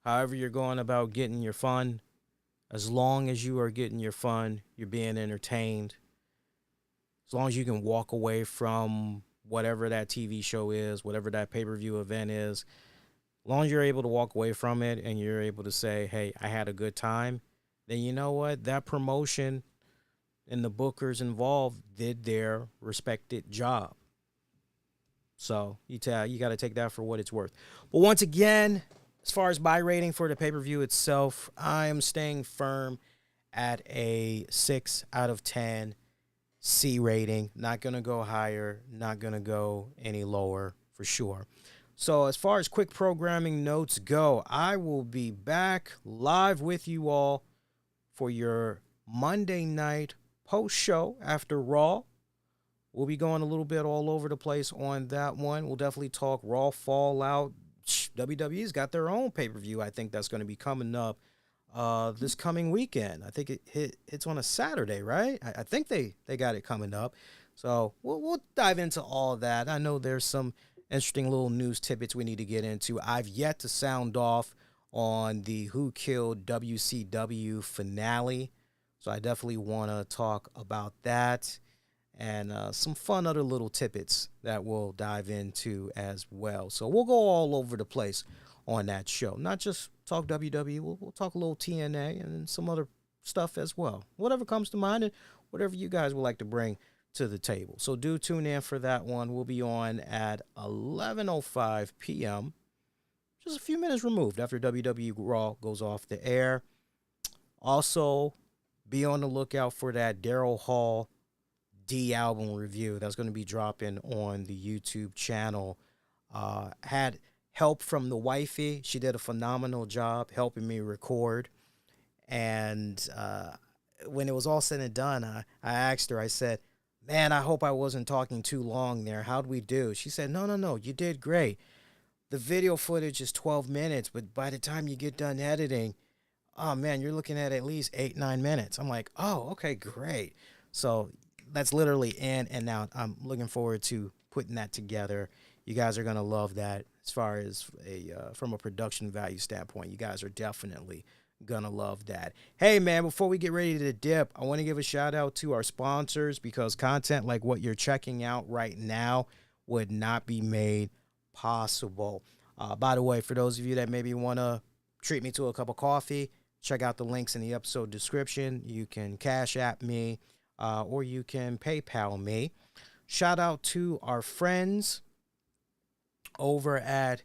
however you're going about getting your fun, as long as you are getting your fun, you're being entertained, as long as you can walk away from whatever that TV show is, whatever that pay-per-view event is, as long as you're able to walk away from it and you're able to say, hey, I had a good time, then you know what? That promotion and the bookers involved did their respected job. So you got to take that for what it's worth. But once again, as far as buy rating for the pay-per-view itself, I am staying firm at a 6 out of 10 C rating. Not going to go higher, not going to go any lower for sure. So as far as quick programming notes go, I will be back live with you all for your Monday night post-show after Raw. We'll be going a little bit all over the place on that one. We'll definitely talk Raw Fallout. WWE's got their own pay-per-view. I think that's going to be coming up this coming weekend. I think it's on a Saturday, right? I think they got it coming up. So we'll dive into all of that. I know there's some interesting little news tidbits we need to get into. I've yet to sound off on the Who Killed WCW finale. So I definitely want to talk about that and some fun other little tidbits that we'll dive into as well. So we'll go all over the place on that show. Not just talk WWE, we'll talk a little TNA and some other stuff as well. Whatever comes to mind and whatever you guys would like to bring to the table. So do tune in for that one. We'll be on at 11:05 p.m., just a few minutes removed after WWE Raw goes off the air. Also, be on the lookout for that Daryl Hall D album review that's going to be dropping on the YouTube channel. Had help from the wifey. She did a phenomenal job helping me record. And when it was all said and done, I asked her, I said, man, I hope I wasn't talking too long there. How'd we do? She said, no, you did great. The video footage is 12 minutes, but by the time you get done editing, oh, man, you're looking at least 8-9 minutes. I'm like, oh, okay, great. So that's literally in and out. I'm looking forward to putting that together. You guys are going to love that as far as from a production value standpoint. You guys are definitely going to love that. Hey, man, before we get ready to dip, I want to give a shout out to our sponsors because content like what you're checking out right now would not be made possible. By the way, for those of you that maybe want to treat me to a cup of coffee, check out the links in the episode description. You can Cash App me or you can PayPal me. Shout out to our friends over at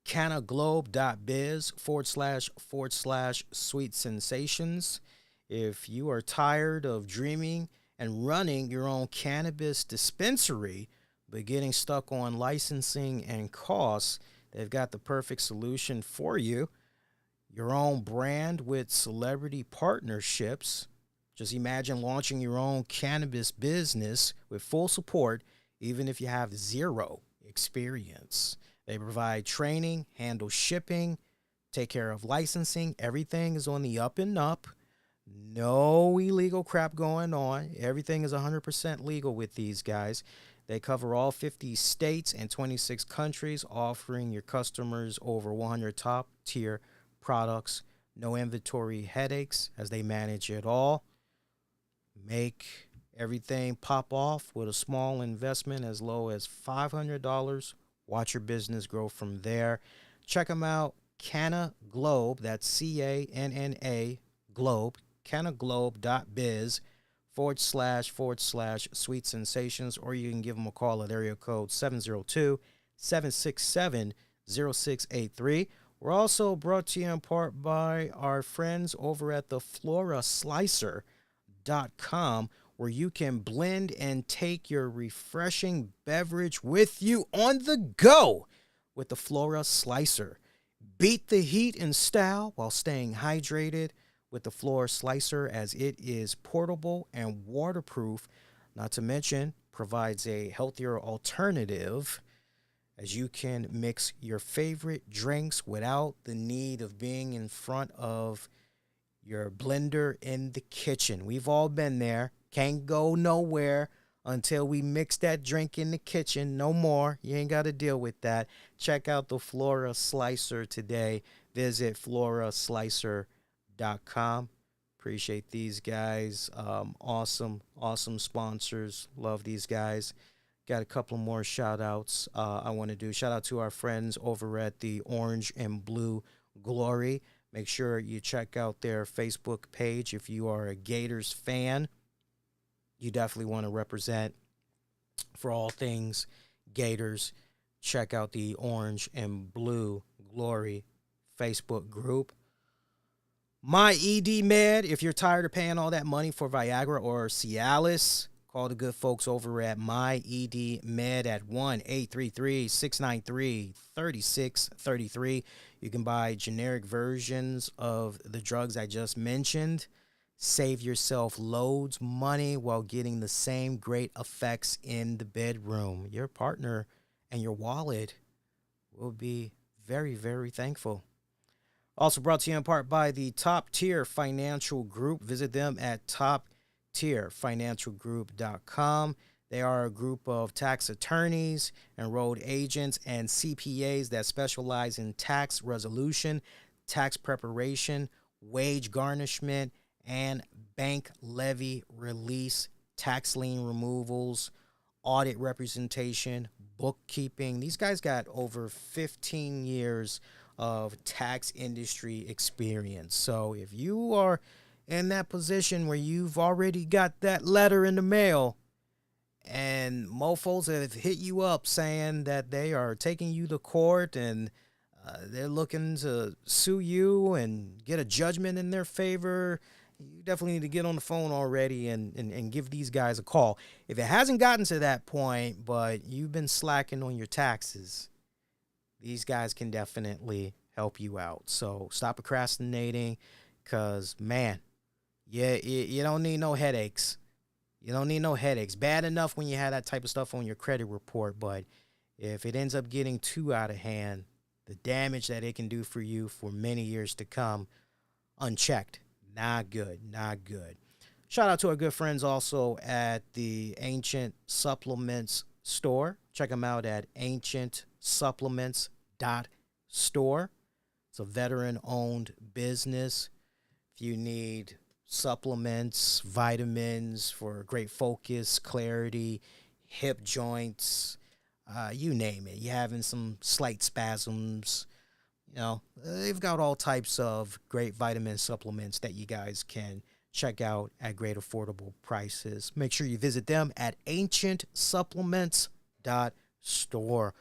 canaglobe.biz//sweet sensations. If you are tired of dreaming and running your own cannabis dispensary, but getting stuck on licensing and costs, they've got the perfect solution for you. Your own brand with celebrity partnerships. Just imagine launching your own cannabis business with full support, even if you have zero experience. They provide training, handle shipping, take care of licensing. Everything is on the up and up. No illegal crap going on. Everything is 100% legal with these guys. They cover all 50 states and 26 countries, offering your customers over 100 top-tier products. No inventory headaches as they manage it all. Make everything pop off with a small investment as low as $500. Watch your business grow from there. Check them out. Canna Globe, that's C-A-N-N-A, Globe, cannaglobe.biz//Sweet Sensations, or you can give them a call at area code 702-767-0683. We're also brought to you in part by our friends over at the FloraSlicer.com, where you can blend and take your refreshing beverage with you on the go with the Flora Slicer. Beat the heat in style while staying hydrated with the Flora Slicer, as it is portable and waterproof, not to mention provides a healthier alternative as you can mix your favorite drinks without the need of being in front of your blender in the kitchen. We've all been there. Can't go nowhere until we mix that drink in the kitchen. No more. You ain't got to deal with that. Check out the Flora Slicer today. Visit FloraSlicer.com. Appreciate these guys. Awesome sponsors. Love these guys. Got a couple more shout outs I want to do. Shout out to our friends over at the Orange and Blue Glory. Make sure you check out their Facebook page if you are a Gators fan. You definitely want to represent for all things Gators. Check out the Orange and Blue Glory Facebook group. My ED Med, if you're tired of paying all that money for Viagra or Cialis, call the good folks over at My ED Med at 1-833-693-3633. You can buy generic versions of the drugs I just mentioned. Save yourself loads money while getting the same great effects in the bedroom. Your partner and your wallet will be very, very thankful. Also brought to you in part by the Top Tier Financial Group. Visit them at toptierfinancialgroup.com. They are a group of tax attorneys, enrolled agents, and CPAs that specialize in tax resolution, tax preparation, wage garnishment, and bank levy release, tax lien removals, audit representation, bookkeeping. These guys got over 15 years of tax industry experience. So if you are in that position where you've already got that letter in the mail and mofos have hit you up saying that they are taking you to court and they're looking to sue you and get a judgment in their favor, you definitely need to get on the phone already and give these guys a call. If it hasn't gotten to that point, but you've been slacking on your taxes, these guys can definitely help you out. So stop procrastinating, because, man, you don't need no headaches. You don't need no headaches. Bad enough when you have that type of stuff on your credit report, but if it ends up getting too out of hand, the damage that it can do for you for many years to come, unchecked. Not good. Shout out to our good friends also at the Ancient Supplements store. Check them out at ancientsupplements.store. It's a veteran-owned business. If you need supplements, vitamins for great focus, clarity, hip joints, you name it. You're having some slight spasms. You know, they've got all types of great vitamin supplements that you guys can check out at great affordable prices. Make sure you visit them at ancientsupplements.store.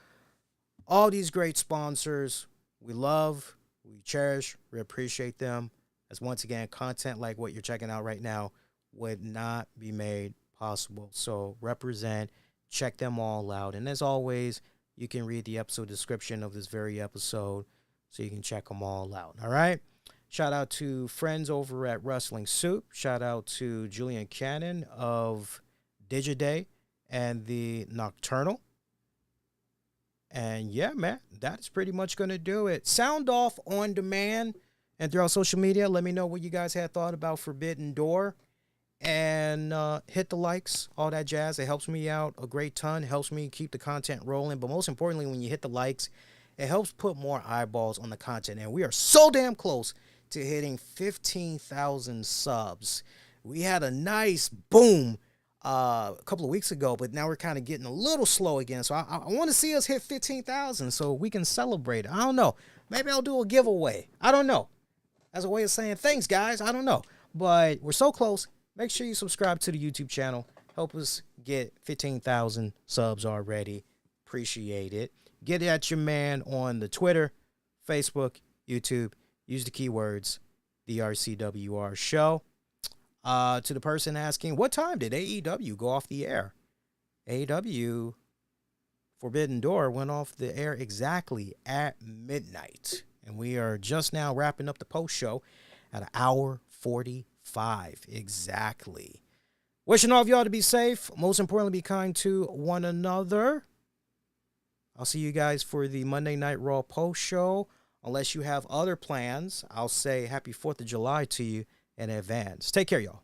All these great sponsors, we love, we cherish, we appreciate them. As once again, content like what you're checking out right now would not be made possible. So represent, check them all out. And as always, you can read the episode description of this very episode so you can check them all out. All right. Shout out to friends over at Wrestling Soup. Shout out to Julian Cannon of Digiday and the Nocturnal. And yeah, man, that's pretty much going to do it. Sound Off on demand And throughout social media, let me know what you guys had thought about Forbidden Door. And hit the likes, all that jazz. It helps me out a great ton. It helps me keep the content rolling. But most importantly, when you hit the likes, it helps put more eyeballs on the content. And we are so damn close to hitting 15,000 subs. We had a nice boom a couple of weeks ago, but now we're kind of getting a little slow again. So I want to see us hit 15,000 so we can celebrate. I don't know. Maybe I'll do a giveaway. I don't know. As a way of saying thanks, guys. I don't know. But we're so close. Make sure you subscribe to the YouTube channel. Help us get 15,000 subs already. Appreciate it. Get at your man on the Twitter, Facebook, YouTube. Use the keywords, the RCWR show. To the person asking, what time did AEW go off the air? AEW Forbidden Door went off the air exactly at midnight. And we are just now wrapping up the post show at 1:45 exactly. Wishing all of y'all to be safe. Most importantly, be kind to one another. I'll see you guys for the Monday Night Raw post show. Unless you have other plans, I'll say happy 4th of July to you in advance. Take care, y'all.